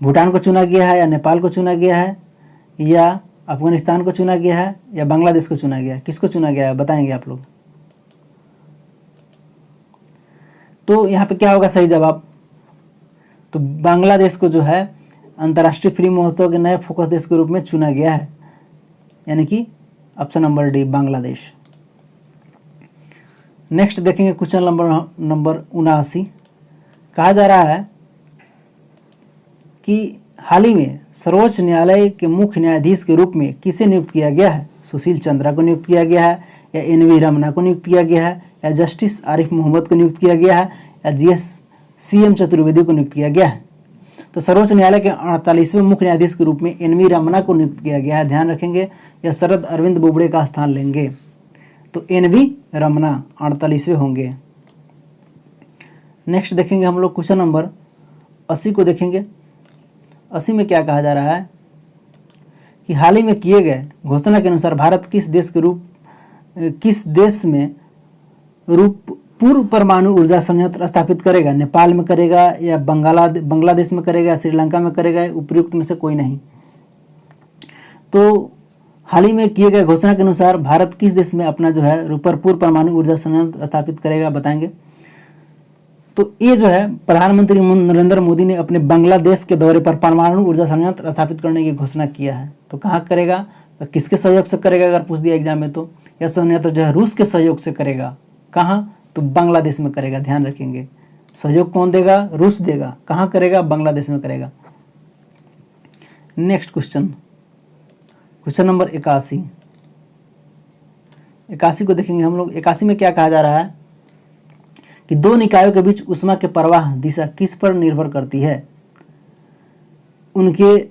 भूटान को चुना गया है या नेपाल को चुना गया है या अफगानिस्तान को चुना गया है या बांग्लादेश को चुना गया है? किसको चुना गया है बताएंगे आप लोग। तो यहाँ पे क्या होगा सही जवाब? तो बांग्लादेश को जो है अंतर्राष्ट्रीय फिल्म महोत्सव के नए फोकस देश के रूप में चुना गया है, यानी कि option number D Bangladesh. Next देखेंगे क्वेश्चन नंबर 79। कहा जा रहा है कि हाल ही में सर्वोच्च न्यायालय के मुख्य न्यायाधीश के रूप में किसे नियुक्त किया गया है? सुशील चंद्रा को नियुक्त किया गया है या एन.वी. रमना को नियुक्त किया गया है या जस्टिस आरिफ मोहम्मद को नियुक्त किया गया है या जी.एस.सी.एम. चतुर्वेदी को नियुक्त किया गया है? तो सर्वोच्च न्यायालय के 48वें मुख्य न्यायाधीश के रूप में एन.वी. रमना को नियुक्त किया गया है। ध्यान रखेंगे, या शरद अरविंद बोबड़े का स्थान लेंगे। तो एन.वी. रमना 48वें होंगे। नेक्स्ट देखेंगे हम लोग क्वेश्चन नंबर 80 को देखेंगे। 80 में क्या कहा जा रहा है कि हाल ही में किए गए घोषणा के अनुसार भारत किस देश में पूर्व परमाणु ऊर्जा संयंत्र स्थापित करेगा? नेपाल में करेगा या बांग्लादेश में करेगा या श्रीलंका में करेगा? उपयुक्त में से कोई नहीं। तो हाल ही में किए गए घोषणा के अनुसार भारत किस देश में अपना जो है पूर्व परमाणु ऊर्जा संयंत्र स्थापित करेगा बताएंगे। तो ये जो है प्रधानमंत्री नरेंद्र मोदी ने अपने बांग्लादेश के दौरे पर परमाणु ऊर्जा संयंत्र स्थापित करने की घोषणा किया है। तो कहाँ करेगा, तो किसके सहयोग से करेगा अगर पूछ दिया एग्जाम में? तो यह संयंत्र जो है रूस के सहयोग से करेगा। कहाँ? तो बांग्लादेश में करेगा। ध्यान रखेंगे, सहयोग कौन देगा? रूस देगा। कहाँ करेगा? बांग्लादेश में करेगा। Next question number 81। 81 को देखेंगे हम लोग। 81 में क्या कहा जा रहा है कि दो निकायों के बीच ऊष्मा के प्रवाह दिशा किस पर निर्भर करती है? उनके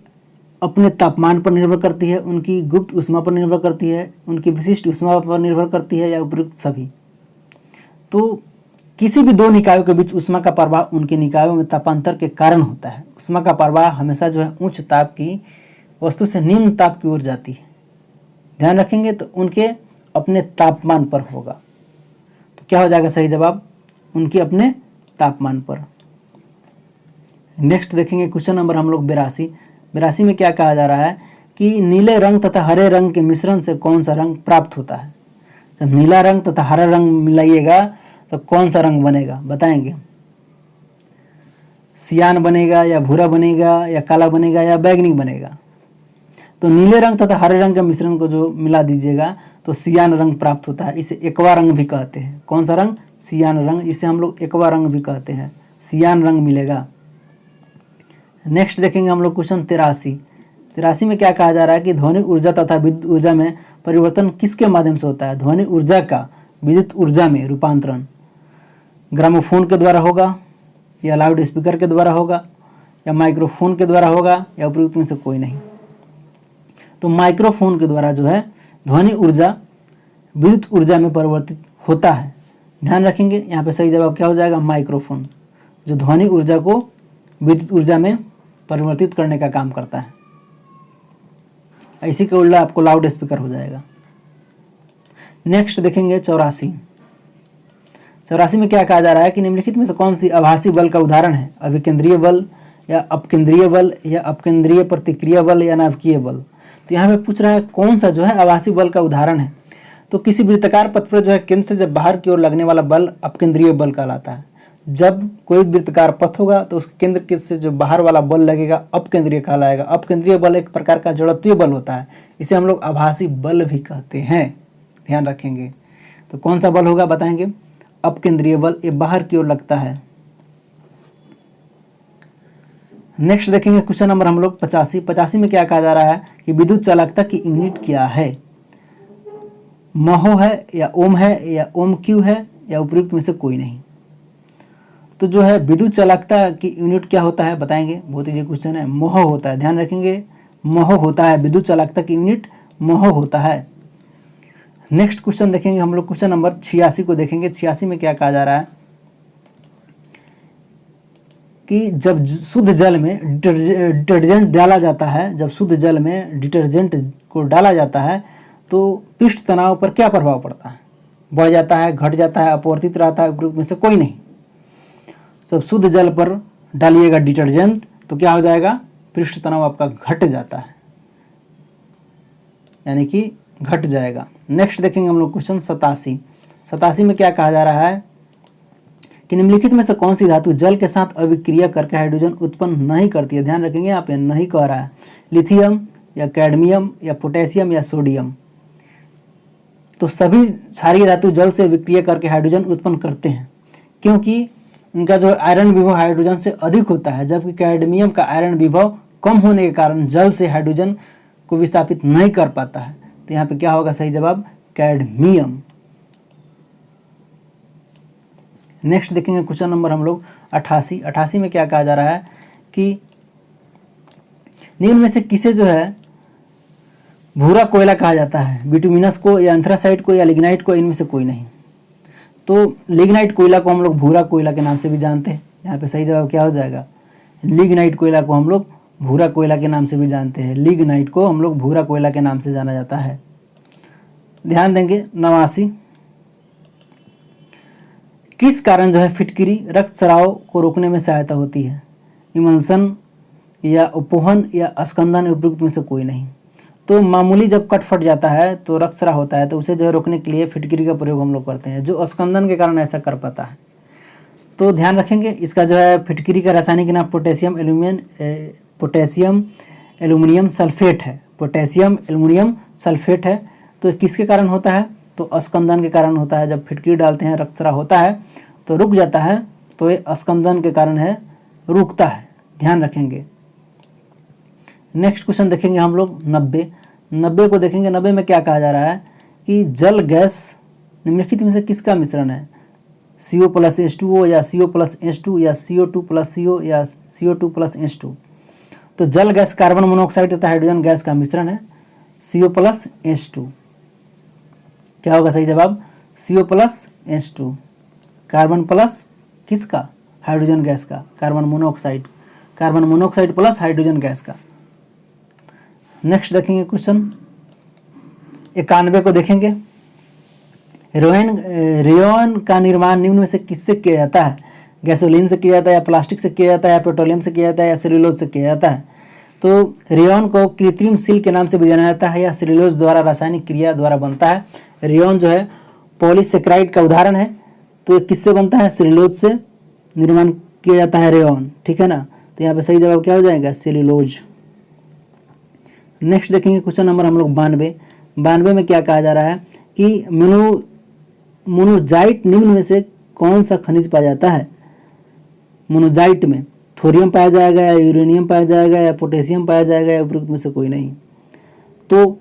अपने तापमान पर निर्भर करती है, उनकी गुप्त ऊष्मा पर निर्भर करती है, उनकी विशिष्ट ऊष्मा पर निर्भर करती है या उपयुक्त सभी? तो किसी भी दो निकायों के बीच ऊष्मा का प्रवाह उनके निकायों में तापांतर के कारण होता है। ऊष्मा का प्रवाह हमेशा जो है उच्च ताप की वस्तु से निम्न ताप की ओर जाती है। ध्यान रखेंगे, तो उनके अपने तापमान पर होगा। तो क्या हो जाएगा सही जवाब? उनके अपने तापमान पर। नेक्स्ट देखेंगे क्वेश्चन नंबर हम लोग 82 में क्या कहा जा रहा है कि नीले रंग तथा हरे रंग के मिश्रण से कौन सा रंग प्राप्त होता है? जब नीला रंग तथा हरा रंग मिलाइएगा तो कौन सा रंग बनेगा बताएंगे? सियान बनेगा या भूरा बनेगा या काला बनेगा या बैगनी बनेगा? तो नीले रंग तथा हरे रंग के मिश्रण को जो मिला दीजिएगा तो सियान रंग प्राप्त होता है। इसे एक्वा रंग भी कहते हैं। कौन सा रंग? सियान रंग। इसे हम लोग एक्वा रंग भी कहते हैं। सियान रंग मिलेगा। नेक्स्ट देखेंगे हम लोग क्वेश्चन 83 में क्या कहा जा रहा है कि ध्वनि ऊर्जा तथा विद्युत ऊर्जा में परिवर्तन किसके माध्यम से होता है? ध्वनि ऊर्जा का विद्युत ऊर्जा में रूपांतरण ग्रामोफोन के द्वारा होगा या लाउड स्पीकर के द्वारा होगा या माइक्रोफोन के द्वारा होगा या उपयुक्त में से कोई नहीं? तो माइक्रोफोन के द्वारा जो है ध्वनि ऊर्जा विद्युत ऊर्जा में परिवर्तित होता है। ध्यान रखेंगे, यहाँ पे सही जवाब क्या हो जाएगा? माइक्रोफोन, जो ध्वनि ऊर्जा को विद्युत ऊर्जा में परिवर्तित करने का काम करता है। इसी के उल्टा आपको लाउड स्पीकर हो जाएगा। नेक्स्ट देखेंगे 84 में क्या कहा जा रहा है कि निम्नलिखित में से कौन सी आभासी बल का उदाहरण है? अभिकेंद्रीय बल या अपकेंद्रीय बल या अपकेंद्रीय प्रतिक्रिया बल या नाभिकीय बल? तो यहाँ पे पूछ रहा है कौन सा जो है आभासी बल का उदाहरण है। तो किसी वृत्ताकार पथ पर जो है केंद्र से जब बाहर की ओर लगने वाला बल अपकेंद्रीय बल कहलाता है। जब कोई वृत्ताकार पथ होगा तो उसके केंद्र के से जो बाहर वाला बल लगेगा अपकेंद्रीय कहलाएगा। अपकेंद्रीय बल एक प्रकार का जड़त्वीय बल होता है, इसे हम लोग आभासी बल भी कहते हैं। ध्यान रखेंगे, तो कौन सा बल होगा बताएंगे? अपकेंद्रीय बल, ये बाहर की ओर लगता है। नेक्स्ट देखेंगे क्वेश्चन नंबर हम लोग 85 में क्या कहा जा रहा है कि विद्युत चालकता की यूनिट क्या है? महो है या ओम है या ओम क्यू है या उपयुक्त में से कोई नहीं? तो जो है विद्युत चालकता की यूनिट क्या होता है बताएंगे? बहुत ही क्वेश्चन है। महो होता है। ध्यान रखेंगे, महो होता है। विद्युत चालकता की यूनिट महो होता है। नेक्स्ट क्वेश्चन देखेंगे हम लोग क्वेश्चन नंबर 86 को देखेंगे। 86 में क्या कहा जा रहा है कि जब शुद्ध जल में डिटर्जेंट डाला जाता है, जब शुद्ध जल में डिटर्जेंट को डाला जाता है तो पृष्ठ तनाव पर क्या प्रभाव पड़ता है? बढ़ जाता है, घट जाता है, अपवर्तित रहता है? उपयुक्त में से कोई नहीं। जब शुद्ध जल पर डालिएगा डिटर्जेंट तो क्या हो जाएगा? पृष्ठ तनाव आपका घट जाता है, यानी कि घट जाएगा। नेक्स्ट देखेंगे हम लोग क्वेश्चन 87। 87 में क्या कहा जा रहा है कि निम्नलिखित में से कौन सी धातु जल के साथ अभिक्रिया करके हाइड्रोजन उत्पन्न नहीं करती है। ध्यान रखेंगे यहाँ पे नहीं कह रहा है लिथियम या कैडमियम या पोटेशियम या सोडियम। तो सभी सारी धातु जल से विक्रिया करके हाइड्रोजन उत्पन्न करते हैं, क्योंकि इनका जो आयरन विभव हाइड्रोजन से अधिक होता है, जबकि कैडमियम का आयरन विभव कम होने के कारण जल से हाइड्रोजन को विस्थापित नहीं कर पाता है। तो यहाँ पे क्या होगा सही जवाब कैडमियम। नेक्स्ट देखेंगे क्वेश्चन नंबर हम लोग 88। 88 में क्या कहा जा रहा है कि निम्न में से किसे जो है भूरा कोयला कहा जाता है, बिटुमिनस को या एंथ्रासाइट को या लिग्नाइट को, इनमें से कोई नहीं। तो लिग्नाइट कोयला को हम लोग भूरा कोयला के नाम से भी जानते हैं। यहाँ पे सही जवाब क्या हो जाएगा, लिग्नाइट कोयला को हम लोग भूरा कोयला के नाम से भी जानते हैं। लिग्नाइट को हम लोग भूरा कोयला के नाम से जाना जाता है। ध्यान देंगे 89। किस कारण जो है फिटकिरी रक्तस्राव को रोकने में सहायता होती है, इमल्सन या उपोहन या स्कंदन, उपयुक्त में से कोई नहीं। तो मामूली जब कट फट जाता है तो रक्तस्राव होता है, तो उसे जो है रोकने के लिए फिटकिरी का प्रयोग हम लोग करते हैं, जो स्कंदन के कारण ऐसा कर पाता है। तो ध्यान रखेंगे इसका जो है फिटकिरी का रासायनिक नाम पोटेशियम एल्यूमिनियम सल्फेट है। पोटेशियम एल्यूमिनियम सल्फेट है। तो किसके कारण होता है, तो स्कंदन के कारण होता है। जब फिटकिरी डालते हैं रक्तस्राव होता है तो रुक जाता है, तो ये स्कंदन के कारण है, रुकता है। ध्यान रखेंगे। नेक्स्ट क्वेश्चन देखेंगे हम लोग 90 को देखेंगे। 90 में क्या कहा जा रहा है कि जल गैस निम्नलिखित में से किसका मिश्रण है, CO + H2O या CO + H2 या CO2 + CO या CO2 + H2। तो जल गैस कार्बन मोनोऑक्साइड तथा हाइड्रोजन गैस का मिश्रण है, CO + H2। क्या होगा सही जवाब, CO + H2। कार्बन प्लस किसका, हाइड्रोजन गैस का, carbon monoxide plus hydrogen gas का। नेक्स्ट देखेंगे क्वेश्चन 91 को देखेंगे। रेयन का निर्माण निम्न में से किससे किया जाता है, गैसोलीन से किया जाता है या प्लास्टिक से किया जाता है या पेट्रोलियम से किया जाता है या सेल्यूलोज से किया जाता है। तो रेयन को कृत्रिम सील के नाम से भी जाना जाता है या सेल्यूलोज द्वारा रासायनिक क्रिया द्वारा बनता है। रेयन जो है पॉलीसेक्राइड का उदाहरण है। तो ये किससे बनता है, सेल्यूलोज से निर्माण किया जाता है रेयन, ठीक है ना। तो यहाँ पे सही जवाब क्या हो जाएगा, सेल्यूलोज। नेक्स्ट देखेंगे क्वेश्चन नंबर हम लोग 92 में क्या कहा जा रहा है कि मोनोजाइट निम्न में से कौन सा खनिज पाया जाता है। मोनोजाइट में थोरियम पाया जाएगा या यूरेनियम पाया जाएगा या पोटेशियम पाया जाएगा या उपयुक्त में से कोई नहीं। तो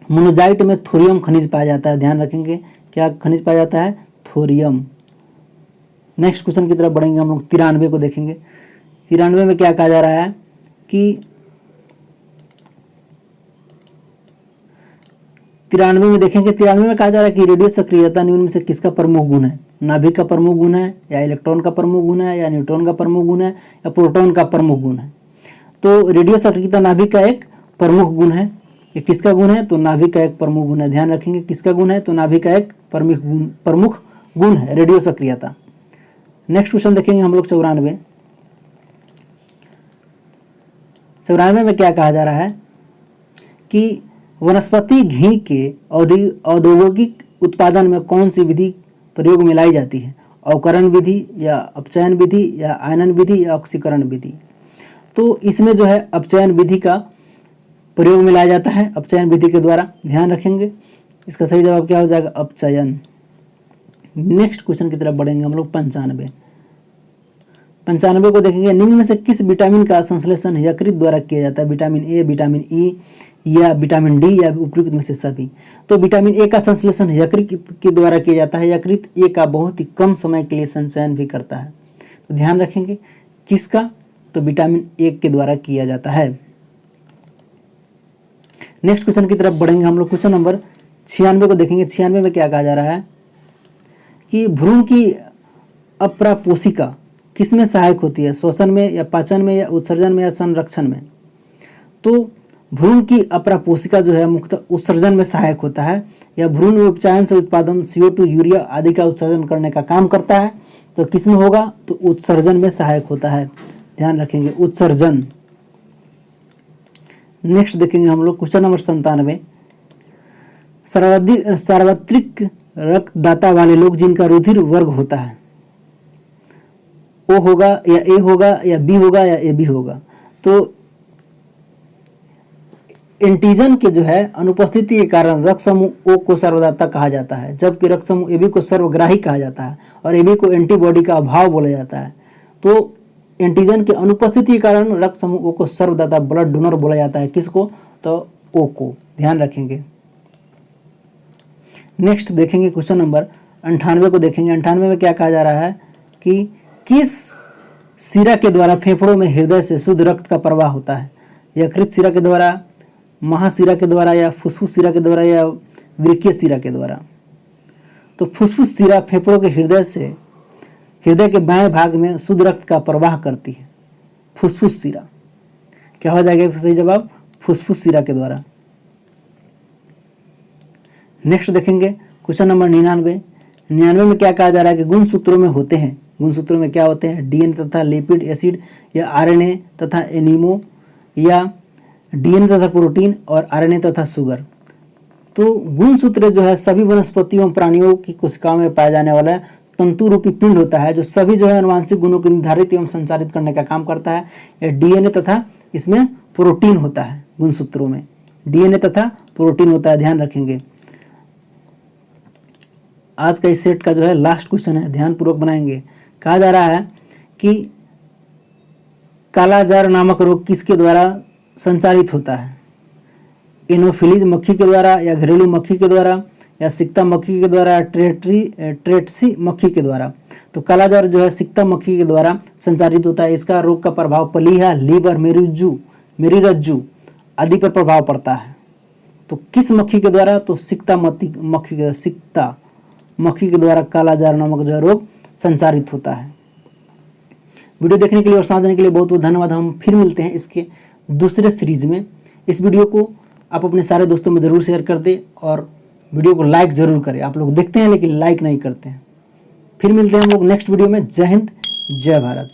मोनोजाइट में थोरियम खनिज पाया जाता है। ध्यान रखेंगे क्या खनिज पाया जाता है, थोरियम। नेक्स्ट क्वेश्चन की तरफ बढ़ेंगे हम लोग 93 को देखेंगे। 93 में क्या कहा जा रहा है कि 93 में देखेंगे। 93 में कहा जा रहा है कि रेडियो सक्रियता निम्न में से किसका प्रमुख गुण है, नाभिक का प्रमुख गुण है या इलेक्ट्रॉन का प्रमुख गुण है या न्यूट्रॉन का प्रमुख गुण है या प्रोटॉन का प्रमुख गुण है। तो रेडियो सक्रियता नाभिक का एक प्रमुख गुण है। ये किसका गुण है, तो नाभिक का एक प्रमुख गुण है। ध्यान रखेंगे किसका गुण है, तो नाभिक का एक प्रमुख गुण है रेडियो सक्रियता। नेक्स्ट क्वेश्चन देखेंगे हम लोग 94 में क्या कहा जा रहा है कि वनस्पति घी के औद्योगिक उत्पादन में कौन सी विधि प्रयोग में लाई जाती है, अवकरण विधि या अपचयन विधि या आयनन विधि या ऑक्सीकरण विधि। तो इसमें जो है अपचयन विधि का प्रयोग में लाया जाता है, अपचयन विधि के द्वारा। ध्यान रखेंगे इसका सही जवाब क्या हो जाएगा, अपचयन। नेक्स्ट क्वेश्चन की तरफ बढ़ेंगे हम लोग 95 को देखेंगे। निम्न में से किस विटामिन का संश्लेषण यकृत द्वारा किया जाता है, विटामिन ए, विटामिन ई या विटामिन डी या उपयुक्त में से सभी। तो विटामिन ए का संश्लेषण यकृत के द्वारा किया जाता है। यकृत ए का बहुत ही कम समय के लिए संचयन भी करता है। तो ध्यान रखेंगे किसका, तो विटामिन ए के द्वारा किया जाता है। नेक्स्ट क्वेश्चन की तरफ बढ़ेंगे हम लोग। क्वेश्चन नंबर 96 को देखेंगे। 96 में क्या कहा जा रहा है कि भ्रूण की अप्रापोषिका किसमें सहायक होती है, श्वसन में या पाचन में या उत्सर्जन में या संरक्षण में। तो भ्रूण की अप्रापोषिका जो है मुख्यतः उत्सर्जन में सहायक होता है या भ्रूण उपचायन से उत्पादन CO2 यूरिया आदि का उत्सर्जन करने का काम करता है। तो किसमें होगा, तो उत्सर्जन में सहायक होता है। ध्यान रखेंगे उत्सर्जन। नेक्स्ट देखेंगे हम लोग क्वेश्चन नंबर 97। सार्वत्रिक रक्तदाता वाले लोग जिनका रुधिर वर्ग होता है, ओ होगा या ए होगा या बी होगा या ए बी होगा। तो एंटीजन के जो है अनुपस्थिति के कारण रक्त समूह ओ को सर्वदाता कहा जाता है, जबकि रक्त समूह ए बी को सर्वग्राही कहा जाता है और ए बी को एंटीबॉडी का अभाव बोला जाता है। तो एंटीजन के अनुपस्थिति के कारण रक्त समूह ओ को सर्वदाता ब्लड डोनर बोला जाता है। किसको? तो ओ को, ध्यान रखेंगे। नेक्स्ट देखेंगे क्वेश्चन नंबर 98 को देखेंगे। 98 में क्या कहा जा रहा है कि किस शिरा के द्वारा फेफड़ों में हृदय से शुद्ध रक्त का प्रवाह होता है? यकृत शिरा के द्वारा, महाशिरा के द्वारा या फुफ्फुस शिरा के द्वारा या वृक्कीय शिरा के द्वारा? तो फुफ्फुस शिरा फेफड़ों के हृदय के बाएं भाग में शुद्ध रक्त का प्रवाह करती है। फुफ्फुस शिरा क्या हो जाएगा? सही जवाब फुफ्फुस शिरा के द्वारा। नेक्स्ट देखेंगे क्वेश्चन नंबर 99। 99 में क्या कहा जा रहा है कि गुणसूत्रों में होते हैं। गुणसूत्रों में क्या होते हैं? डीएनए तथा लिपिड एसिड या आरएनए तथा एनीमो या डीएनए तथा प्रोटीन और आरएनए तथा शुगर। तो गुणसूत्र जो है सभी वनस्पतियों और प्राणियों की कोशिकाओं में पाया जाने वाला तंतु रूपी पिंड होता है, जो सभी जो है आनुवांशिक गुणों को निर्धारित एवं संचारित करने का काम करता है। यह डीएनए तथा इसमें प्रोटीन होता है। गुणसूत्रों में डीएनए तथा प्रोटीन होता है, ध्यान रखेंगे। आज का इस सेट का जो है लास्ट क्वेश्चन है, ध्यान पूर्वक बनाएंगे। कहा जा रहा है कि कालाजार नामक रोग किसके द्वारा संचारित होता है? एनोफिलीज मक्खी के द्वारा या घरेलू मक्खी के द्वारा या सिक्ता मक्खी के द्वारा, ट्रेटसी मक्खी के द्वारा? तो कालाजार जो है सिक्ता मक्खी के द्वारा संचारित होता है। इसका रोग का प्रभाव पलीहा, लीवर, मेरीरज्जू आदि पर प्रभाव पड़ता है। तो किस मक्खी के द्वारा? तो सिक्ता मक्खी के द्वारा कालाजार नामक जो है रोग संचारित होता है। वीडियो देखने के लिए और साथ देने के लिए बहुत बहुत धन्यवाद। हम फिर मिलते हैं इसके दूसरे सीरीज में। इस वीडियो को आप अपने सारे दोस्तों में ज़रूर शेयर कर दें और वीडियो को लाइक ज़रूर करें। आप लोग देखते हैं लेकिन लाइक नहीं करते हैं। फिर मिलते हैं हम लोग नेक्स्ट वीडियो में। जय हिंद, जय भारत।